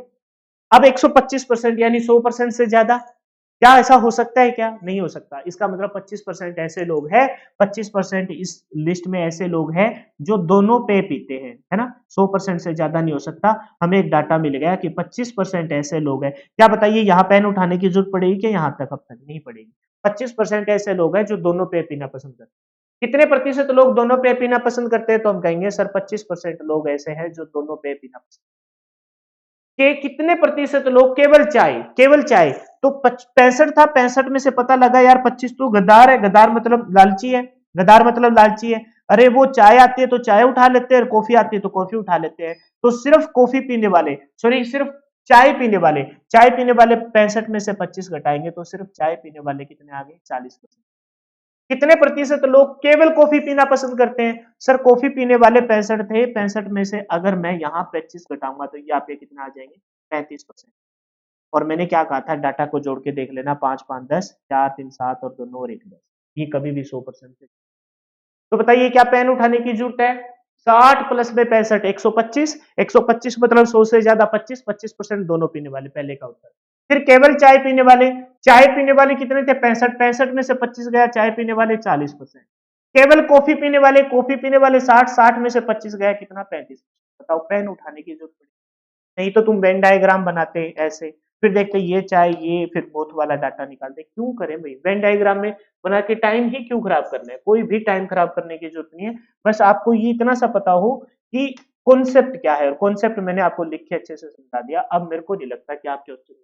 अब 125% यानी 100% से ज्यादा, क्या ऐसा हो सकता है क्या, नहीं हो सकता। इसका मतलब 25% ऐसे लोग हैं, 25% इस लिस्ट में ऐसे लोग हैं जो दोनों पे पीते हैं, है ना, 100% से ज्यादा नहीं हो सकता। हमें एक डाटा मिल गया कि 25% ऐसे लोग हैं। क्या बताइए यहाँ पेन उठाने की जरूरत पड़ेगी कि यहाँ तक, अब तक नहीं पड़ेगी। 25% ऐसे लोग हैं जो दोनों पे पीना पसंद करते हैं। कितने प्रतिशत लोग दोनों पे पीना पसंद करते हैं, तो हम कहेंगे सर 25% लोग ऐसे हैं जो दोनों पे पीना पसंद, के कितने प्रतिशत लोग केवल चाय, केवल चाय, तो 65 था, 65 में से पता लगा यार 25 तो गद्दार है, गद्दार मतलब लालची है, गद्दार मतलब लालची है। अरे वो चाय आती है तो चाय उठा लेते हैं और कॉफी आती है तो कॉफी उठा लेते हैं। तो सिर्फ कॉफी पीने वाले, सॉरी सिर्फ चाय पीने वाले, चाय पीने वाले 65 में से 25 घटाएंगे तो सिर्फ चाय पीने वाले कितने आ गए 40%। कितने प्रतिशत लोग केवल कॉफी पीना पसंद करते हैं? सर कॉफी पीने वाले 65 थे, 65 में से अगर मैं यहाँ 25 घटाऊंगा तो ये आपके कितना आ जाएंगे? 35%। और मैंने क्या कहा था, डाटा को जोड़ के देख लेना, 5 5 10, 4 3 7 और 2 9 और 1 10, ये कभी भी 100% से। तो बताइए क्या पेन उठाने की जरूरत है? 60 प्लस में 65, 125, 125 मतलब 100 से ज्यादा 25, 25% दोनों पीने वाले, पहले का उत्तर। फिर केवल चाय पीने वाले, चाय पीने वाले कितने थे? 65, 65 में से 25 गया, चाय पीने वाले 40%। केवल कॉफी पीने वाले, कॉफी पीने वाले 60, 60 में से 25 गया, कितना? 35। बताओ पेन उठाने की जरूरत पड़ी? नहीं तो तुम वेन डायग्राम बनाते ऐसे, फिर देखते ये चाहे ये, फिर बोथ वाला डाटा निकालते। क्यों करें भाई वेन डायग्राम में बना के, टाइम ही क्यों खराब करना है? कोई भी टाइम खराब करने की जरूरत नहीं है। बस आपको ये इतना सा पता हो कि कॉन्सेप्ट क्या है, और कॉन्सेप्ट मैंने आपको लिख के अच्छे से समझा दिया। अब मेरे को नहीं लगता कि आप क्वेश्चन,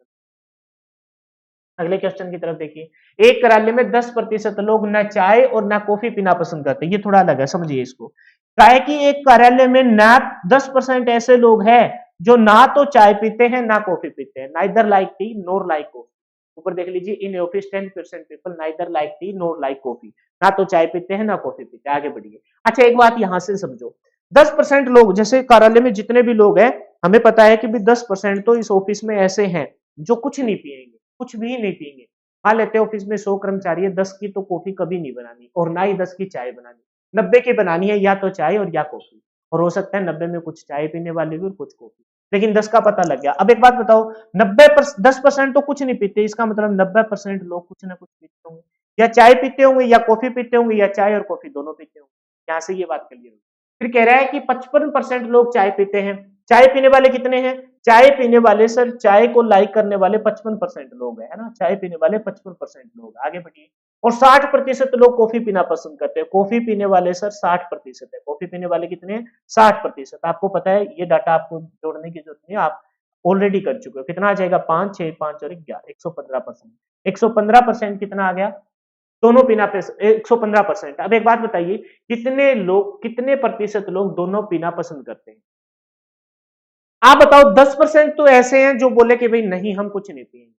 अगले क्वेश्चन की तरफ देखिए। एक कार्यालय में 10% लोग न चाय और न कॉफी पीना पसंद करते हैं। ये थोड़ा अलग है, समझिए इसको। क्या है कि एक कार्यालय में ना 10% ऐसे लोग हैं जो ना तो चाय पीते हैं ना कॉफी पीते हैं। नाइदर लाइक टी नोर लाइक कॉफी। ऊपर देख लीजिए, in office 10% people neither like T NOR like coffee. ना तो चाय पीते हैं ना कॉफी पीते हैं। आगे बढ़िए। अच्छा एक बात यहां से समझो, 10% लोग, जैसे कार्यालय में जितने भी लोग हैं, हमें पता है कि भी 10% तो इस ऑफिस में ऐसे हैं जो कुछ नहीं पिएंगे, कुछ भी नहीं पिएंगे। मान लेते हैं ऑफिस में 100 कर्मचारी है, 10 की तो कॉफी कभी नहीं बनानी और ना ही 10 की चाय बनानी, 90 की बनानी है, या तो चाय और या कॉफी। और हो सकता है 90 में कुछ चाय पीने वाले भी और कुछ कॉफी, लेकिन 10 का पता लग गया। अब एक बात बताओ, 10% तो कुछ नहीं पीते, इसका मतलब 90% लोग कुछ ना कुछ पीते होंगे, या चाय पीते होंगे या कॉफी पीते होंगे, या चाय और कॉफी दोनों पीते होंगे। यहां से ये बात क्लियर होगी। फिर कह रहा है कि 55% लोग चाय पीते हैं। चाय पीने वाले कितने हैं? चाय पीने वाले सर, चाय को लाइक करने वाले 55% लोग हैं, है ना? चाय पीने वाले 55% लोग। आगे बढ़िए। और 60% लोग कॉफी पीना पसंद करते हैं। कॉफी पीने वाले सर 60% है। कॉफी पीने वाले कितने हैं? 60%। आपको पता है, ये डाटा आपको जोड़ने की जरूरत नहीं है, आप ऑलरेडी कर चुके हो। कितना आ जाएगा? 5 6 5 और 11, 115%। 115% कितना आ गया? दोनों पीना पे 115%। अब एक बात बताइए, कितने लोग, कितने प्रतिशत लोग दोनों पीना पसंद करते हैं? आप बताओ। 10% तो ऐसे हैं जो बोले कि भाई नहीं हम कुछ नहीं पिएंगे,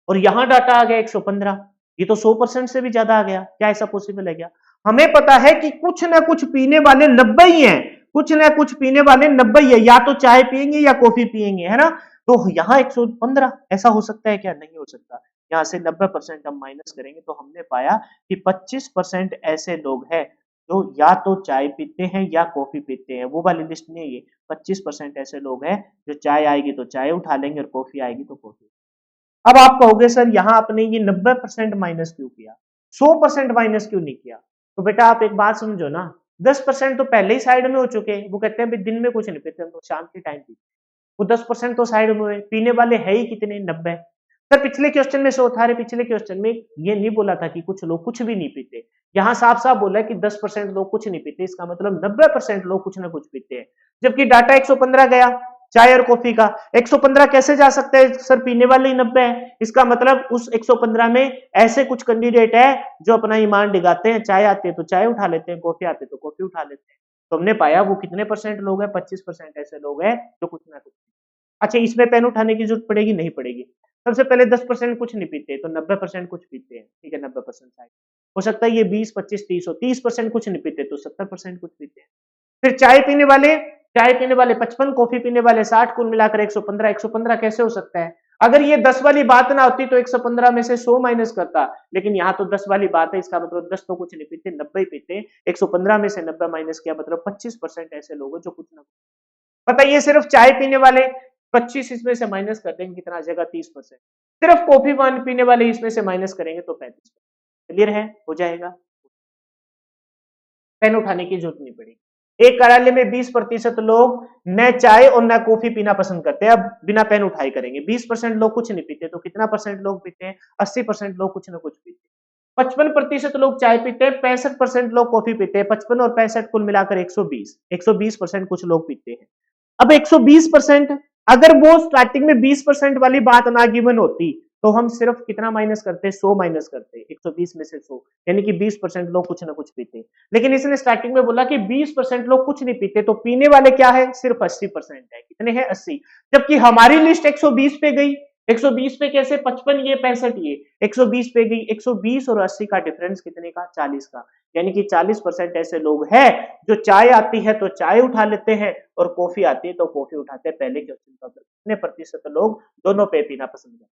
और यहां डाटा आ गया 115। ये तो 100% से भी ज्यादा आ गया। क्या ऐसा पॉसिबल है क्या? हमें पता है कि कुछ ना कुछ पीने वाले 90 ही हैं, कुछ ना कुछ पीने वाले 90 ही है, या तो चाय पिएंगे या कॉफी पिएंगे, है ना? तो यहाँ 115, ऐसा हो सकता है क्या? नहीं हो सकता। यहाँ से 90% हम माइनस करेंगे तो हमने पाया कि 25% ऐसे लोग हैं जो या तो चाय पीते हैं या कॉफी पीते हैं। वो वाली लिस्ट नहीं है ये। 25% ऐसे लोग हैं जो चाय आएगी तो चाय उठा लेंगे और कॉफी आएगी तो कॉफी। अब आप कहोगे सर यहाँ आपने ये 90% माइनस क्यों किया, 100% माइनस क्यों नहीं किया? तो बेटा आप एक बात समझो ना, 10% तो पहले ही साइड में हो चुके हैं। वो कहते हैं दिन में कुछ नहीं पीते, हम तो शाम के टाइम पीते। वो 10% तो साइड में हुए, पीने वाले है ही कितने? 90। सर पिछले क्वेश्चन में 100 था, पिछले क्वेश्चन में ये नहीं बोला था कि कुछ लोग कुछ भी नहीं पीते। यहाँ साफ साफ बोला है कि 10% लोग कुछ नहीं पीते, इसका मतलब 90% लोग कुछ ना कुछ पीते हैं। जबकि डाटा 115 गया चाय और कॉफी का। 115 कैसे जा सकता है सर? पीने वाले ही 90 है, इसका मतलब उस 115 में ऐसे कुछ कैंडिडेट है जो अपना ईमान डिगाते हैं, चाय आती है तो चाय उठा लेते हैं, कॉफी आती है तो कॉफी उठा लेते हैं। तो हमने पाया वो कितने परसेंट लोग हैं? 25% ऐसे लोग हैं जो कुछ ना कुछ। अच्छा इसमें पेन उठाने की जरूरत पड़ेगी? नहीं पड़ेगी। सबसे पहले 10% कुछ नहीं पीते तो 90% कुछ पीते हैं, ठीक है? 90% साइड हो सकता है ये 20 25 30 हो। 30% कुछ नहीं पीते तो 70% कुछ पीते हैं। फिर चाय पीने वाले 55, कॉफी पीने वाले 60, कुल मिलाकर 115। 115 कैसे हो सकता है? अगर ये 10 वाली बात ना होती तो 115 में से 100 माइनस करता, लेकिन यहाँ तो 10 वाली बात है, इसका मतलब 10 तो कुछ नहीं पीते, 90 ही पीते। 115 में से 90 माइनस किया, मतलब 25% ऐसे लोग हैं जो कुछ ना कुछ। बताइए सिर्फ चाय पीने वाले 25 इसमें से माइनस कर देंगे, कितना आ जाएगा? 30%। सिर्फ कॉफी पीने वाले इसमें से माइनस करेंगे तो 35%। क्लियर है? हो जाएगा। पेन उठाने की जरूरत नहीं पड़ेगी। एक कार्यालय में 20% लोग न चाय और न कॉफी पीना पसंद करते हैं। अब बिना पेन उठाई करेंगे। 20% लोग कुछ नहीं पीते तो कितना परसेंट लोग पीते हैं? 80% लोग कुछ ना कुछ पीते हैं। 55% लोग चाय पीते हैं, 65% लोग कॉफी पीते हैं। 55 और 65 कुल मिलाकर 120, 120% कुछ लोग पीते हैं। अब 120%, अगर वो स्टार्टिंग में 20% वाली बात ना गिवन होती तो हम सिर्फ कितना माइनस करते? 100 माइनस करते। 120 में से 100, यानी कि 20% लोग कुछ ना कुछ पीते। लेकिन इसने स्टार्टिंग में बोला कि 20% लोग कुछ नहीं पीते, तो पीने वाले क्या है? सिर्फ 80% है। कितने हैं? 80। जबकि हमारी लिस्ट 120 पे गई, 120 पे कैसे 55 ये 65 ये 120 पे गई 120 और 80 का डिफरेंस कितने का 40 का, यानी कि 40% ऐसे लोग हैं जो चाय आती है तो चाय उठा लेते हैं और कॉफी आती है तो कॉफी उठाते हैं। पहले क्वेश्चन का कितने प्रतिशत लोग दोनों पे पीना पसंद करते हैं,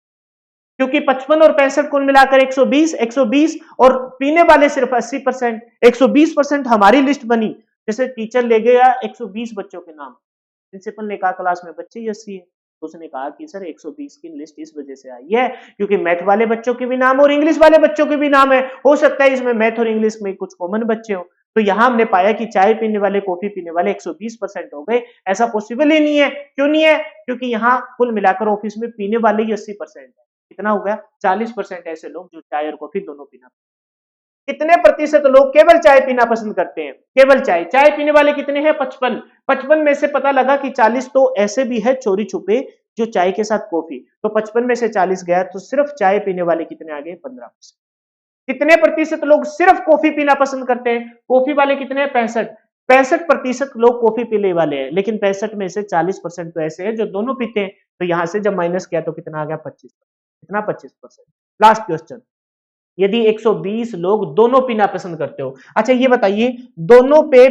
क्योंकि 55 और 65 कुल मिलाकर 120 और पीने वाले सिर्फ 80%, 120% हमारी लिस्ट बनी। जैसे टीचर ले गया 120 बच्चों के नाम, प्रिंसिपल ने कहा क्लास में बच्चे ही 80 है, तो उसने कहा कि सर 120 की लिस्ट इस वजह से आई है क्योंकि मैथ वाले बच्चों के भी नाम और इंग्लिश वाले बच्चों के भी नाम है, हो सकता है इसमें मैथ और इंग्लिश में कुछ कॉमन बच्चे हो। तो यहां हमने पाया कि चाय पीने वाले कॉफी पीने वाले 120% हो गए, ऐसा पॉसिबल ही नहीं है। क्यों नहीं है? क्योंकि यहाँ कुल मिलाकर ऑफिस में पीने वाले ही 80% है। कितना हो गया 40% ऐसे लोग जो चाय और कॉफी दोनों पीना। कितने प्रतिशत लोग केवल चाय पीना पसंद करते हैं? केवल चाय। चाय पीने वाले कितने हैं 55। 55 में से पता लगा कि 40 तो ऐसे भी है चोरी छुपे जो चाय के साथ कॉफी, तो 55 में से 40 गया तो सिर्फ चाय पीने वाले कितने आ गए 15%। कितने प्रतिशत लोग सिर्फ कॉफी पीना पसंद करते हैं? कॉफी वाले कितने हैं 65। 65% लोग कॉफी पीने वाले हैं, लेकिन 65 में से 40% तो ऐसे हैं जो दोनों पीते हैं, तो यहां से जब माइनस किया तो कितना आ गया 25। कितना 25%। लास्ट क्वेश्चन, यदि 120 लोग दोनों पीना पसंद करते हो, अच्छा ये बताइए दोनों पे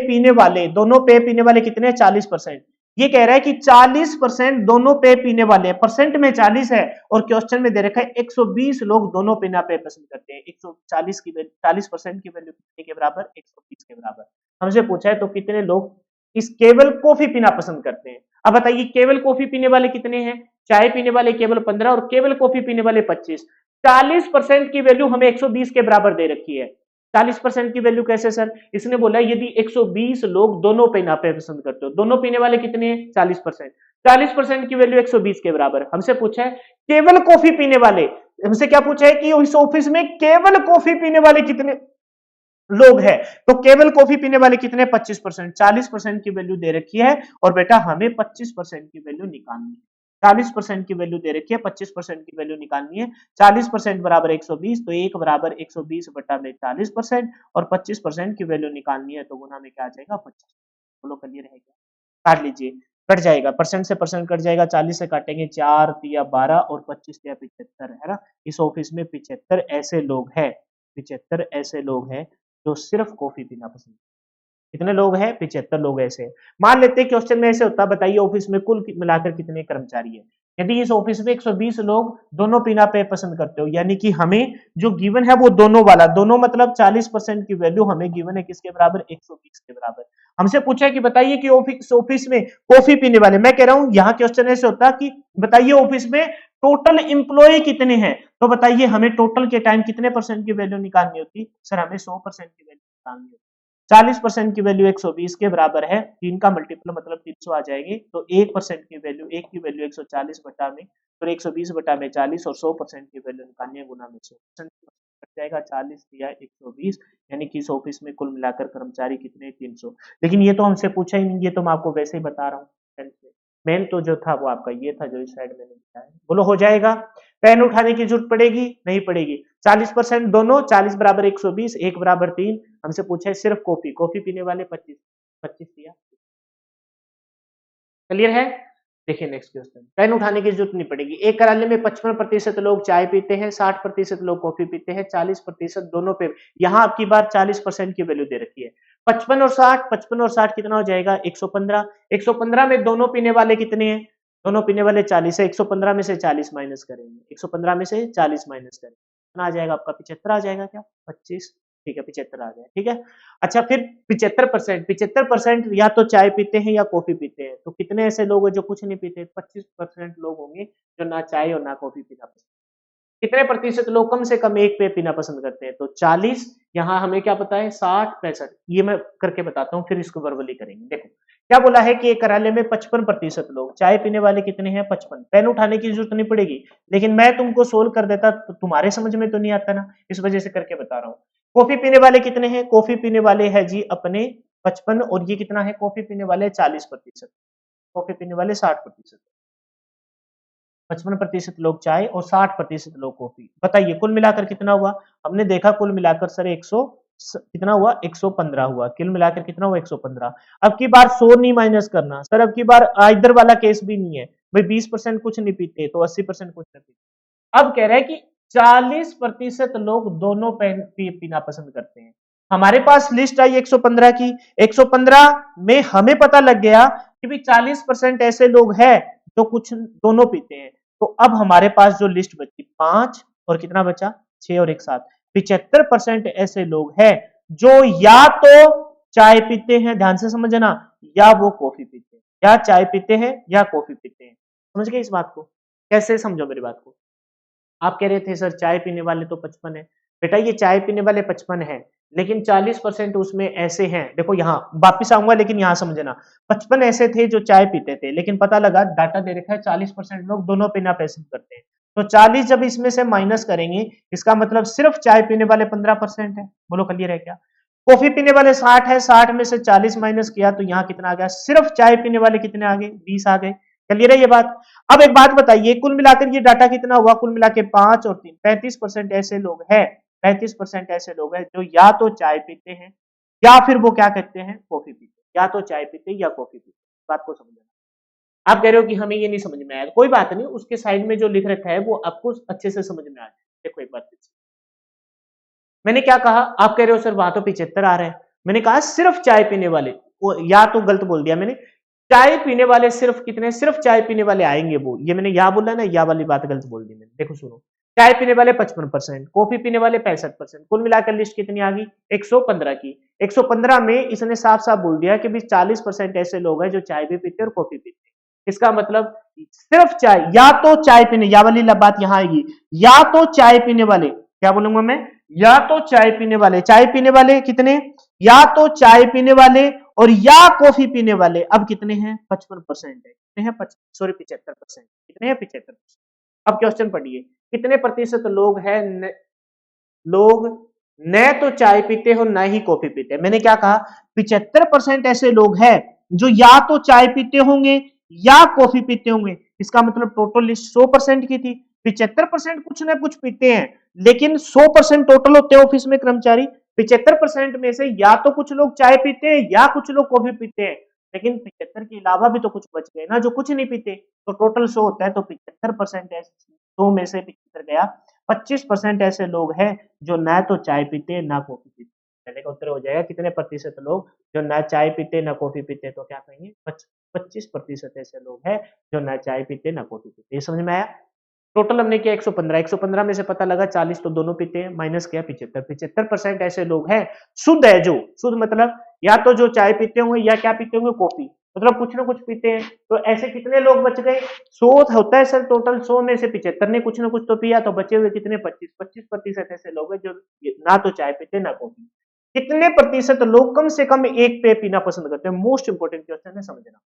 पीने वाले कितने हैं 40%। ये कह रहा है कि 40% दोनों पे पीने वाले हैं, परसेंट में 40 है और क्वेश्चन में दे रखा है 120 लोग दोनों पीना पे पसंद करते हैं। 140 की वैल्यू 40% की वैल्यू कितने के बराबर 120 के बराबर। हमसे पूछा है तो कितने लोग इस केवल कॉफी पीना पसंद करते हैं। अब बताइए केवल कॉफी पीने वाले कितने हैं? चाय पीने वाले केवल 15 और केवल कॉफी पीने वाले 25। 40% की वैल्यू हमें 120 के बराबर दे रखी है। 40% की वैल्यू कैसे सर? इसने बोला यदि 120 लोग दोनों पीना पे पसंद करते हो, दोनों पीने वाले कितने हैं 40%। 40% की वैल्यू 120 के बराबर। हमसे पूछा है केवल कॉफी पीने वाले, हमसे क्या पूछा है कि इस ऑफिस में केवल कॉफी पीने वाले कितने लोग हैं, तो केवल कॉफी पीने वाले कितने 25%। 40% की वैल्यू दे रखी है और बेटा हमें 25% की वैल्यू निकालनी है। 40% की वैल्यू दे रखी है, 25% की वैल्यू निकालनी है। 40% बराबर 120, तो 1 बराबर 120 बटा में 40% और 25% की वैल्यू निकालनी है तो गुना में क्या आ जाएगा 50। बोलो क्लियर है क्या? काट लीजिए, कट जाएगा, परसेंट से परसेंट कट जाएगा, 40 से काटेंगे 4 तिया 12 और 25 तिया 75 है ना। इस ऑफिस में 75 ऐसे लोग हैं, 75 ऐसे लोग हैं जो सिर्फ कॉफी पीना पसंद। कितने लोग हैं 75 लोग ऐसे हैं। मान लेते हैं क्वेश्चन में ऐसे होता, बताइए ऑफिस में कुल मिलाकर कितने कर्मचारी है। यदि इस ऑफिस में 120 लोग दोनों पीना पे पसंद करते हो, यानी कि हमें जो गिवन है वो दोनों वाला, दोनों मतलब 40% की वैल्यू हमें गिवन है किसके बराबर 120 के बराबर। हमसे पूछा है कि बताइए कि ऑफिस में कॉफी पीने वाले, मैं कह रहा हूं यहाँ क्वेश्चन ऐसे होता कि बताइए ऑफिस में टोटल इंप्लॉय कितने हैं, तो बताइए हमें टोटल के टाइम कितने परसेंट की वैल्यू निकालनी होती सर, हमें 100% की वैल्यू निकालनी होती। 40% की वैल्यू 120 के बराबर है, 3 का मल्टीपल मतलब 300 आ जाएगी, तो 1% की वैल्यू 1 की वैल्यू 140 बटा में, फिर 120 बटा में 40 और 100% की वैल्यू निकालनी है गुना में 100 कट जाएगा 40 या 120, यानी कि इस ऑफिस में कुल मिलाकर कर्मचारी कितने 300। लेकिन ये तो हमसे पूछा ही नहीं, ये तो मैं आपको वैसे ही बता रहा हूँ। मेन तो जो था वो आपका ये था जो इस साइड मैंने लिखा है। बोलो हो जाएगा? पेन उठाने की जरूरत पड़ेगी नहीं पड़ेगी? 40% दोनों, 40 बराबर 120, 1 बराबर 3। हमसे पूछा है सिर्फ कॉफी, कॉफी पीने वाले 25, 25 दिया। क्लियर है? देखिए नेक्स्ट क्वेश्चन, पेन उठाने की जरूरत नहीं पड़ेगी। एक कार्यालय में 55% लोग चाय पीते हैं, 60% लोग कॉफी पीते हैं, 40% दोनों पे। यहाँ आपकी बार 40% की वैल्यू दे रखी है। 55 और 60 कितना हो जाएगा 115। 115 में दोनों पीने वाले कितने हैं? दोनों पीने वाले 40 है, 115 में से 40 माइनस करेंगे, 115 में से 40 माइनस करेंगे, कितना आ जाएगा आपका 75 आ जाएगा क्या 25, ठीक है 75 आ जाएगा, ठीक है। अच्छा फिर 75% या तो चाय पीते हैं या कॉफी पीते हैं, तो कितने ऐसे लोग हैं जो कुछ नहीं पीते? 25% लोग होंगे जो ना चाय और ना कॉफी पीना पसंद। कितने प्रतिशत लोग कम से कम एक पे पीना पसंद करते हैं? तो 40, यहाँ हमें क्या पता है 60 65, ये मैं करके बताता हूँ फिर इसको वर्बली करेंगे। देखो क्या बोला है कि एक कार्यालय में 55% लोग, चाय पीने वाले कितने हैं 55। पेन उठाने की जरूरत नहीं पड़ेगी, लेकिन मैं तुमको सोल्व कर देता तो तुम्हारे समझ में तो नहीं आता ना, इस वजह से करके बता रहा हूँ। कॉफी पीने वाले कितने हैं? कॉफी पीने वाले है जी अपने 55 और ये कितना है कॉफी पीने वाले 40%, कॉफी पीने वाले 60%। 55% लोग चाय और 60% लोग कॉफी। बताइए कुल मिलाकर कितना हुआ? हमने देखा कुल मिलाकर सर 100 कितना हुआ 115 हुआ, कुल मिलाकर कितना हुआ 115। अब की बार 100 नहीं माइनस करना सर, अब की बार इधर वाला केस भी नहीं है, भाई 20% कुछ नहीं पीते तो 80% कुछ नहीं पीते। अब कह रहे हैं कि 40% लोग दोनों पीना पसंद करते हैं। हमारे पास लिस्ट आई 115 की, 115 में हमें पता लग गया कि भाई 40% ऐसे लोग हैं जो कुछ दोनों पीते हैं। तो अब हमारे पास जो लिस्ट बची 5 और कितना बचा 6 और एक 7, 75% ऐसे लोग हैं जो या तो चाय पीते हैं, ध्यान से समझना, या वो कॉफी पीते हैं, या चाय पीते हैं या कॉफी पीते हैं। समझ गए इस बात को? कैसे समझो मेरी बात को? आप कह रहे थे सर चाय पीने वाले तो 55 है। बेटा ये चाय पीने वाले 55 है, लेकिन 40% उसमें ऐसे हैं, देखो यहाँ वापिस आऊंगा लेकिन यहाँ समझना, 55 ऐसे थे जो चाय पीते थे, लेकिन पता लगा डाटा दे रखा है 40% लोग दोनों पीना पसंद करते हैं। तो 40 जब इसमें से माइनस करेंगे, इसका मतलब सिर्फ चाय पीने वाले 15% है। बोलो क्लियर है क्या? कॉफी पीने वाले 60 है, 60 में से 40 माइनस किया तो यहाँ कितना आ गया, सिर्फ चाय पीने वाले कितने आ गए, 20 आ गए। क्लियर है ये बात? अब एक बात बताइए, कुल मिलाकर ये डाटा कितना हुआ, कुल मिला के 5 और 3, 35% ऐसे लोग हैं, 35% ऐसे लोग हैं जो या तो चाय पीते हैं या फिर वो क्या कहते हैं, कॉफी पीते हैं, या तो चाय पीते हैं या कॉफी पीते हैं। बात को समझना। आप कह रहे हो कि हमें ये नहीं समझ में आया, कोई बात नहीं, उसके साइड में जो लिख रखा है वो आपको अच्छे से समझ में आ जाए। देखो एक बात, मैंने क्या कहा, आप कह रहे हो सर वहां तो 75 आ रहे हैं, मैंने कहा सिर्फ चाय पीने वाले, या तो गलत बोल दिया मैंने, चाय पीने वाले सिर्फ कितने, सिर्फ चाय पीने वाले आएंगे वो, ये मैंने या बोला ना, या वाली बात गलत बोल दी मैंने। देखो सुनो, चाय पीने वाले 55%, कॉफी पीने वाले 65%, कुल मिलाकर लिस्ट कितनी आ गई 115 की। 115 में इसने साफ साफ बोल दिया कि भी 40% ऐसे लोग हैं जो चाय भी पीते हैं और कॉफी पीते हैं। इसका मतलब सिर्फ चाय, या तो चाय पीने, या वाली बात यहां आएगी, या तो चाय पीने वाले, क्या बोलूंगा मैं, या तो चाय पीने वाले, चाय पीने वाले कितने, या तो चाय पीने वाले और या कॉफी पीने वाले, अब कितने हैं 55% है, कितने हैं सॉरी 75%, कितने हैं 75%। अब क्वेश्चन पढ़िए, कितने प्रतिशत लोग हैं लोग न तो चाय पीते हो न ही कॉफी पीते हैं। मैंने क्या कहा, 75% ऐसे लोग हैं जो या तो चाय पीते होंगे या कॉफी पीते होंगे। इसका मतलब टोटल लिस्ट 100% की थी, 75% कुछ ना कुछ पीते हैं, लेकिन 100% टोटल होते हैं ऑफिस में कर्मचारी। 75% में से या तो कुछ लोग चाय पीते हैं या कुछ लोग कॉफी पीते हैं, लेकिन 75 के अलावा भी तो कुछ बच गए ना जो कुछ नहीं पीते, तो टोटल 100 होता है, तो 75% 100 में से 75 गया, 25% ऐसे लोग हैं जो ना तो चाय पीते हैं ना कॉफी पीते हैं। पहले का उत्तर हो जाएगा कितने प्रतिशत लोग जो ना चाय पीते ना कॉफी पीते, तो क्या कहेंगे 25% ऐसे लोग हैं जो ना चाय पीते ना कॉफी पीते। ये समझ में आया? टोटल हमने किया 115, 115 में से पता लगा 40 तो दोनों पीते हैं, माइनस किया 75, 75% ऐसे लोग हैं शुद्ध है, जो शुद्ध मतलब या तो जो चाय पीते होंगे या क्या पीते होंगे, कॉफी, मतलब कुछ ना कुछ पीते हैं। तो ऐसे कितने लोग बच गए, 100 होता है सर टोटल, 100 में से 75 ने कुछ ना कुछ तो पिया, तो बचे हुए कितने 25% ऐसे लोग हैं जो ना तो चाय पीते ना कॉफी। कितने प्रतिशत लोग कम से कम एक पे पीना पसंद करते हैं, मोस्ट इंपोर्टेंट क्वेश्चन है, समझना।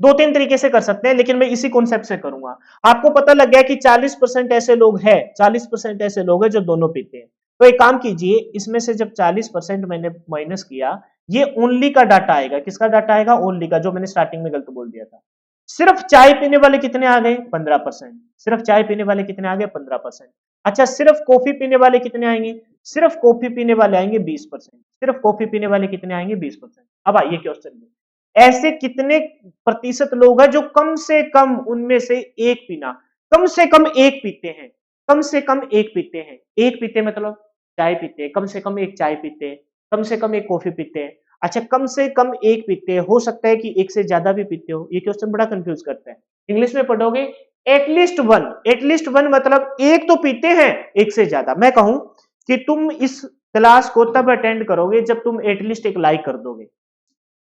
दो तीन तरीके से कर सकते हैं, लेकिन मैं इसी कॉन्सेप्ट से करूंगा। आपको पता लग गया कि 40% ऐसे लोग हैं, 40% ऐसे लोग हैं जो दोनों पीते हैं। तो एक काम कीजिए, इसमें से जब 40% मैंने माइनस किया, ये ओनली का डाटा आएगा। किसका डाटा आएगा, ओनली का, जो मैंने स्टार्टिंग में गलत बोल दिया था। सिर्फ चाय पीने वाले कितने आ गए 15%, सिर्फ चाय पीने वाले कितने आ गए 15%। अच्छा, सिर्फ कॉफी पीने वाले कितने आएंगे, सिर्फ कॉफी पीने वाले आएंगे 20%, सिर्फ कॉफी पीने वाले कितने आएंगे 20%। अब आइए क्वेश्चन में, ऐसे कितने प्रतिशत लोग हैं जो कम से कम उनमें से एक पीना, कम से कम एक पीते हैं, कम से कम एक पीते हैं, एक पीते मतलब चाय पीते हैं, कम से कम एक चाय पीते हैं, कम से कम एक कॉफी पीते हैं। अच्छा, कम से कम एक पीते हैं, हो सकता है कि एक से ज्यादा भी पीते हो, ये क्वेश्चन बड़ा कंफ्यूज करता है। इंग्लिश में पढ़ोगे एटलीस्ट वन, एटलीस्ट वन मतलब एक तो पीते हैं, एक से ज्यादा। मैं कहूं कि तुम इस क्लास को तब अटेंड करोगे जब तुम एटलीस्ट एक लाइक कर दोगे।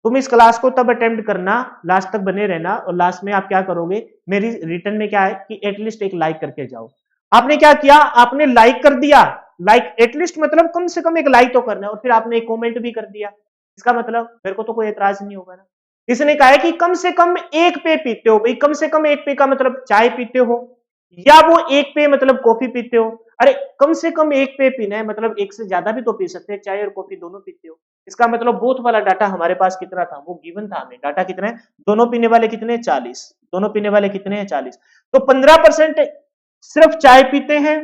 तुम इस क्लास को तब अटेम्प्ट करना, लास्ट तक बने रहना, और लास्ट में आप क्या करोगे, मेरी रिटर्न में क्या है कि एटलीस्ट एक लाइक करके जाओ। आपने क्या किया, आपने लाइक कर दिया, लाइक एटलीस्ट मतलब कम से कम एक लाइक तो करना है, और फिर आपने एक कमेंट भी कर दिया, इसका मतलब मेरे को तो कोई एतराज नहीं होगा ना। इसने कहा है कि कम से कम एक पे पीते हो, भाई कम से कम एक पे का मतलब चाय पीते हो, या वो एक पे मतलब कॉफी पीते हो। अरे कम से कम एक पे पीना है, मतलब एक से ज्यादा भी तो पी सकते हैं, चाय और कॉफी दोनों पीते हो। इसका मतलब बोथ वाला डाटा हमारे पास कितना था, वो गिवन था हमें, डाटा कितना है, दोनों पीने वाले कितने 40, दोनों पीने वाले कितने हैं 40। तो 15% सिर्फ चाय पीते हैं,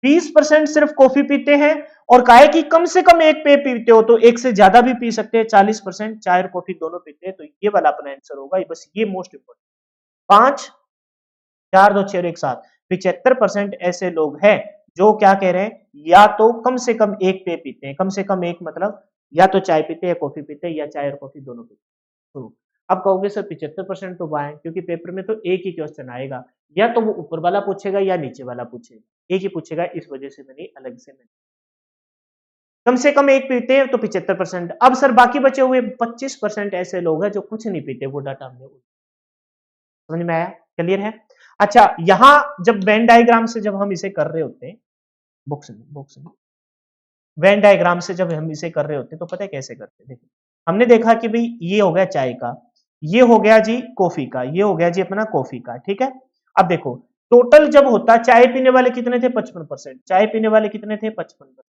20% सिर्फ कॉफी पीते हैं, और कहा है कि कम से कम एक पे पीते हो, तो एक से ज्यादा भी पी सकते हैं, 40% चाय और कॉफी दोनों पीते हैं। तो ये वाला अपना आंसर होगा, बस ये मोस्ट इंपोर्टेंट। 5, 4 2 6 और 1 7, 75% ऐसे लोग हैं जो क्या कह रहे हैं, या तो कम से कम एक पेय पीते हैं, कम से कम एक मतलब या तो चाय पीते हैं या कॉफी पीते हैं, या चाय और कॉफी दोनों पीते हैं। तो अब कहोगे सर 75% तो बाएं, क्योंकि पेपर में तो एक ही क्वेश्चन आएगा, या तो वो ऊपर वाला पूछेगा या नीचे वाला पूछेगा, एक ही पूछेगा, इस वजह से मैंने अलग से कम से कम एक पीते हैं तो 75%। अब सर बाकी बचे हुए 25% ऐसे लोग हैं जो कुछ नहीं पीते, वो डाटा हमने समझ में आया, क्लियर है। अच्छा, यहां जब वेन डायग्राम से जब हम इसे कर रहे होते हैं, बुक्स में वेन डायग्राम से जब हम इसे कर रहे होते हैं तो पता है कैसे करते हैं, देखिए हमने देखा कि भाई ये हो गया चाय का, ये हो गया जी कॉफी का, ये हो गया जी अपना कॉफी का, ठीक है। अब देखो टोटल जब होता, चाय पीने वाले कितने थे 55%, चाय पीने वाले कितने थे 55%,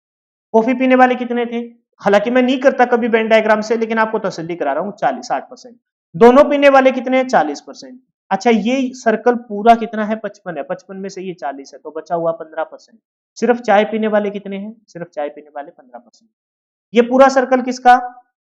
कॉफी पीने वाले कितने थे, हालांकि मैं नहीं करता कभी वेन डायग्राम से, लेकिन आपको तसल्ली करा रहा हूं, 40-60%। दोनों पीने वाले कितने हैं 40%। अच्छा ये सर्कल पूरा कितना है 55 है, 55 में से ये 40 है, तो बचा हुआ 15%। सिर्फ चाय पीने वाले कितने हैं, सिर्फ चाय पीने वाले 15%। ये पूरा सर्कल किसका,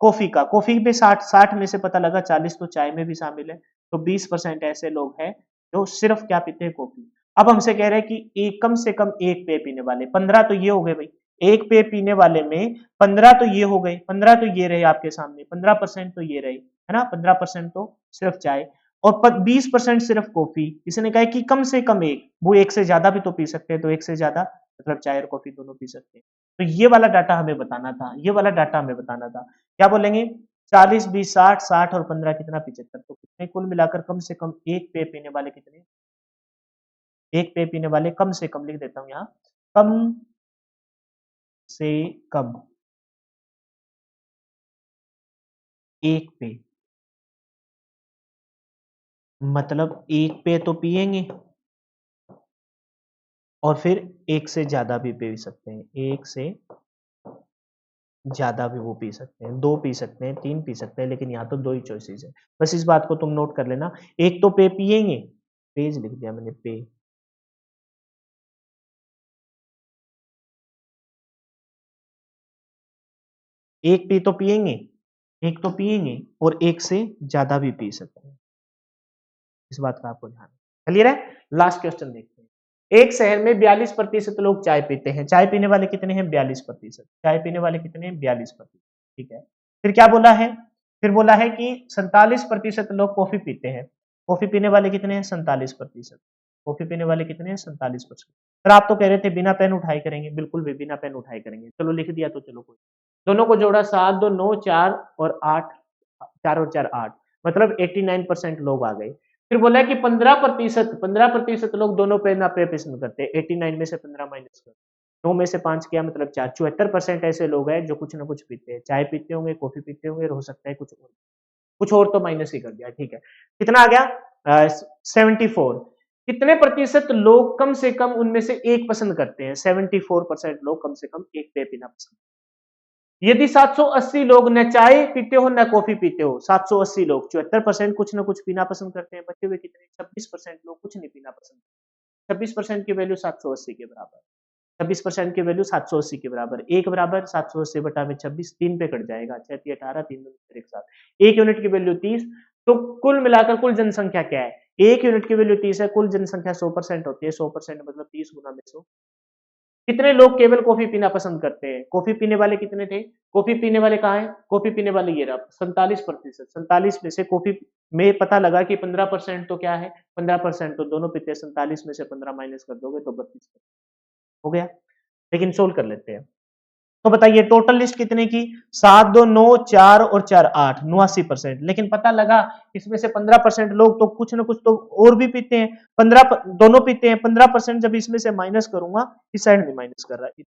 कॉफी का, कॉफी पे 60 में से पता लगा 40 तो चाय में भी शामिल है, तो 20% ऐसे लोग हैं जो सिर्फ क्या पीते हैं, कॉफी। अब हमसे कह रहे हैं कि एक कम से कम एक पेय पीने वाले, 15 तो ये हो गए भाई, एक पेय पीने वाले में 15 तो ये हो गए, 15 तो ये रहे आपके सामने, 15% तो ये रहे, है ना, 15% तो सिर्फ चाय, और 20% सिर्फ कॉफी। इसने कहा कि कम से कम एक, वो एक से ज्यादा भी तो पी सकते हैं, तो एक से ज्यादा मतलब चाय और कॉफी दोनों पी सकते हैं। तो ये वाला डाटा हमें बताना था, ये वाला डाटा हमें बताना था, क्या बोलेंगे 40 20 60, 60 और 15 कितना 75, तो कितने कुल मिलाकर कम से कम एक पेय पीने वाले कितने, एक पेय पीने वाले कम से कम, लिख देता हूं यहाँ, कम से कम एक पे, मतलब एक पे तो पिएंगे और फिर एक से ज्यादा भी पी सकते हैं, एक से ज्यादा भी वो पी सकते हैं, दो पी सकते हैं, तीन पी सकते हैं, लेकिन यहाँ तो दो ही चॉइसेस है, बस इस बात को तुम नोट कर लेना। एक तो पे पिएंगे, पेज लिख दिया मैंने, पे, एक पी तो पिएंगे, एक तो पिएंगे और एक से ज्यादा भी पी सकते हैं, इस बात का आपको ध्यान, क्लियर है। लास्ट क्वेश्चन देखते हैं, एक शहर में 42% लोग चाय पीते हैं, चाय पीने वाले कितने हैं 42%, चाय पीने वाले कितने हैं 42%, ठीक है। फिर क्या बोला है, फिर बोला है कि 47% लोग कॉफी पीते हैं, कॉफी पीने वाले कितने हैं 47%, कॉफी पीने वाले कितने हैं 47%। फिर आप तो कह रहे थे बिना पेन उठाए करेंगे, बिल्कुल भी बिना पेन उठाए करेंगे, चलो लिख दिया तो चलो कोई, दोनों को जोड़ा 7 2 9 4 और 8, 4 और 4 8, मतलब 89% लोग आ गए। फिर बोला है कि 15% लोग दोनों पे ना पे पसंद करते हैं, 89 में से 15 माइनस कर, 9 में से 5 किया मतलब 4, 74% ऐसे लोग हैं जो कुछ ना कुछ पीते हैं, चाय पीते होंगे, कॉफी पीते होंगे, हो सकता है कुछ और तो माइनस ही कर दिया, ठीक है। कितना आ गया 74। कितने प्रतिशत लोग कम से कम उनमें से एक पसंद करते हैं, 74% लोग कम से कम एक पेय पीना पसंद। यदि 780 लोग न चाय पीते हो न कॉफी पीते हो, 780 लोग, 74% कुछ ना कुछ पीना पसंद करते हैं, बचे हुए कितने 26% लोग कुछ नहीं पीना पसंद, 26% की वैल्यू 780 के बराबर, 26% की वैल्यू 780 के बराबर, एक बराबर 780 बटा में 26, 3 पे कट जाएगा, 6 3 18, 3 2 एक साथ, एक यूनिट की वैल्यू 30। तो कुल मिलाकर कुल जनसंख्या क्या है, एक यूनिट की वैल्यू 30 है, कुल जनसंख्या 100% होती है, 100% मतलब 30 गुना में 100। कितने लोग केवल कॉफी पीना पसंद करते हैं, कॉफी पीने वाले कितने थे, कॉफी पीने वाले कहाँ हैं, कॉफी पीने वाले ये रहा 47%, 47 में से कॉफी में पता लगा कि 15% तो क्या है, 15% तो दोनों पीते हैं, 47 में से 15 माइनस कर दोगे तो 32 हो गया। लेकिन सोल्व कर लेते हैं, तो बताइए टोटल लिस्ट कितने की, 7 2 9 4 और 4 8, 89%, लेकिन पता लगा इसमें से 15% लोग तो कुछ ना कुछ तो और भी पीते हैं, 15 दोनों पीते हैं, 15% जब इसमें से माइनस करूंगा, इस साइड में माइनस कर रहा है,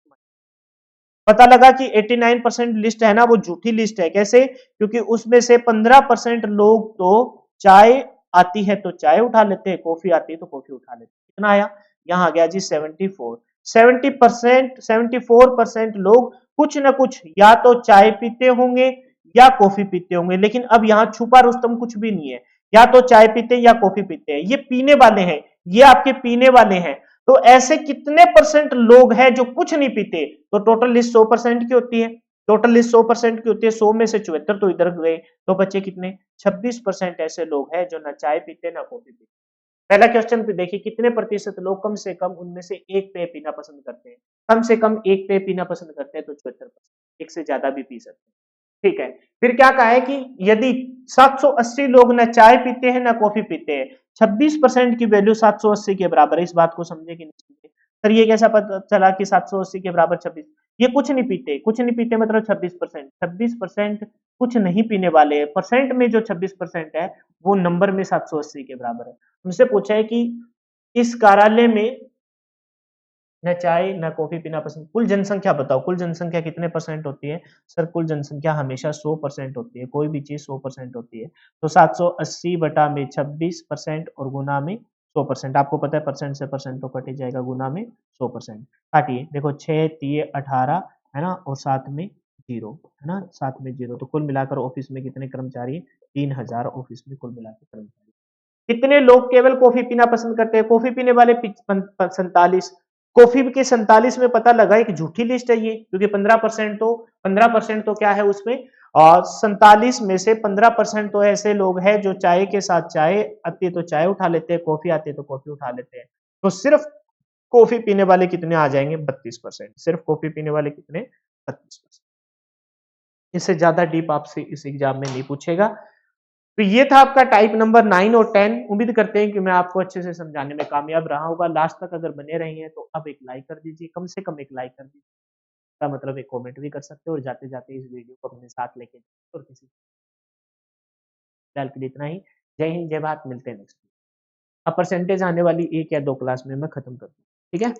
पता लगा कि 89% लिस्ट है ना वो झूठी लिस्ट है, कैसे, क्योंकि उसमें से 15% लोग तो चाय आती है तो चाय उठा लेते हैं, कॉफी आती है तो कॉफी उठा लेते हैं, कितना आया, यहाँ आ गया जी 74, 70%, 74% लोग कुछ ना कुछ या तो चाय पीते होंगे या कॉफी पीते होंगे, लेकिन अब यहाँ छुपा रुस्तम कुछ भी नहीं है, या तो चाय पीते हैं या कॉफी पीते हैं, ये पीने वाले हैं, ये आपके पीने वाले हैं। तो ऐसे कितने परसेंट लोग हैं जो कुछ नहीं पीते, तो टोटल लिस्ट 100% की होती है, टोटल लिस्ट 100% की होती है, 100 में से 74 तो इधर गए, तो बच्चे कितने 26% ऐसे लोग हैं जो ना चाय पीते ना कॉफी पीते। पहला क्वेश्चन पे देखिए कितने प्रतिशत लोग कम से कम उनमें से एक पेय पीना पसंद करते हैं। कम से कम एक पेय पीना पसंद करते हैं तो 74%, एक से ज्यादा भी पी सकते हैं। ठीक है, फिर क्या कहा है कि यदि 780 लोग ना चाय पीते हैं ना कॉफी पीते हैं, 26% की वैल्यू 780 के बराबर है। इस बात को समझे कि नहीं समझे? सर ये कैसा पता चला कि 780 के बराबर 26? ये कुछ नहीं पीते, कुछ नहीं पीते मतलब 26%, 26% कुछ नहीं पीने वाले हैं। परसेंट में जो 26% है वो नंबर में 780 के बराबर है। उनसे पूछा है कि इस कार्यालय में न चाय न कॉफी पीना पसंद, कुल जनसंख्या बताओ, कुल जनसंख्या कितने परसेंट होती है? सर कुल जनसंख्या हमेशा 100% होती है, कोई भी चीज 100% होती है। तो 780 बटा में 26% और गुना में 100%। आपको पता है परसेंट से परसेंट तो कट ही जाएगा, गुना में 100%। काटिए, देखो 6 3 18 है ना, और साथ में जीरो है ना, साथ में जीरो, तो कुल मिलाकर ऑफिस में कितने कर्मचारी? 3000 ऑफिस में कुल मिलाकर कर्मचारी। कितने लोग केवल कॉफी पीना पसंद करते हैं? कॉफी पीने वाले 47। कॉफी के 47 में पता लगा एक झूठी लिस्ट है ये, क्योंकि 15% तो क्या है उसमें, और 47 में से 15% तो ऐसे लोग हैं जो चाय के साथ चाय आती है तो चाय उठा लेते हैं, कॉफी आती है तो कॉफी उठा लेते हैं। तो सिर्फ कॉफी पीने वाले कितने आ जाएंगे? 32%। सिर्फ कॉफी पीने वाले कितने? 32%। इससे ज्यादा डीप आपसे इस एग्जाम में नहीं पूछेगा। तो ये था आपका टाइप नंबर 9 और 10। उम्मीद करते हैं कि मैं आपको अच्छे से समझाने में कामयाब रहा होगा। लास्ट तक अगर बने रहे हैं तो अब एक लाइक कर दीजिए, कम से कम एक लाइक कर दीजिए, इसका मतलब एक कमेंट भी कर सकते हो, और जाते जाते इस वीडियो को अपने साथ लेके जाइए। और किसी फिलहाल के लिए इतना ही। जय हिंद, जय भारत, मिलते हैं नेक्स्ट। अब परसेंटेज आने वाली 1 या 2 क्लास में मैं खत्म कर दूँ, ठीक है।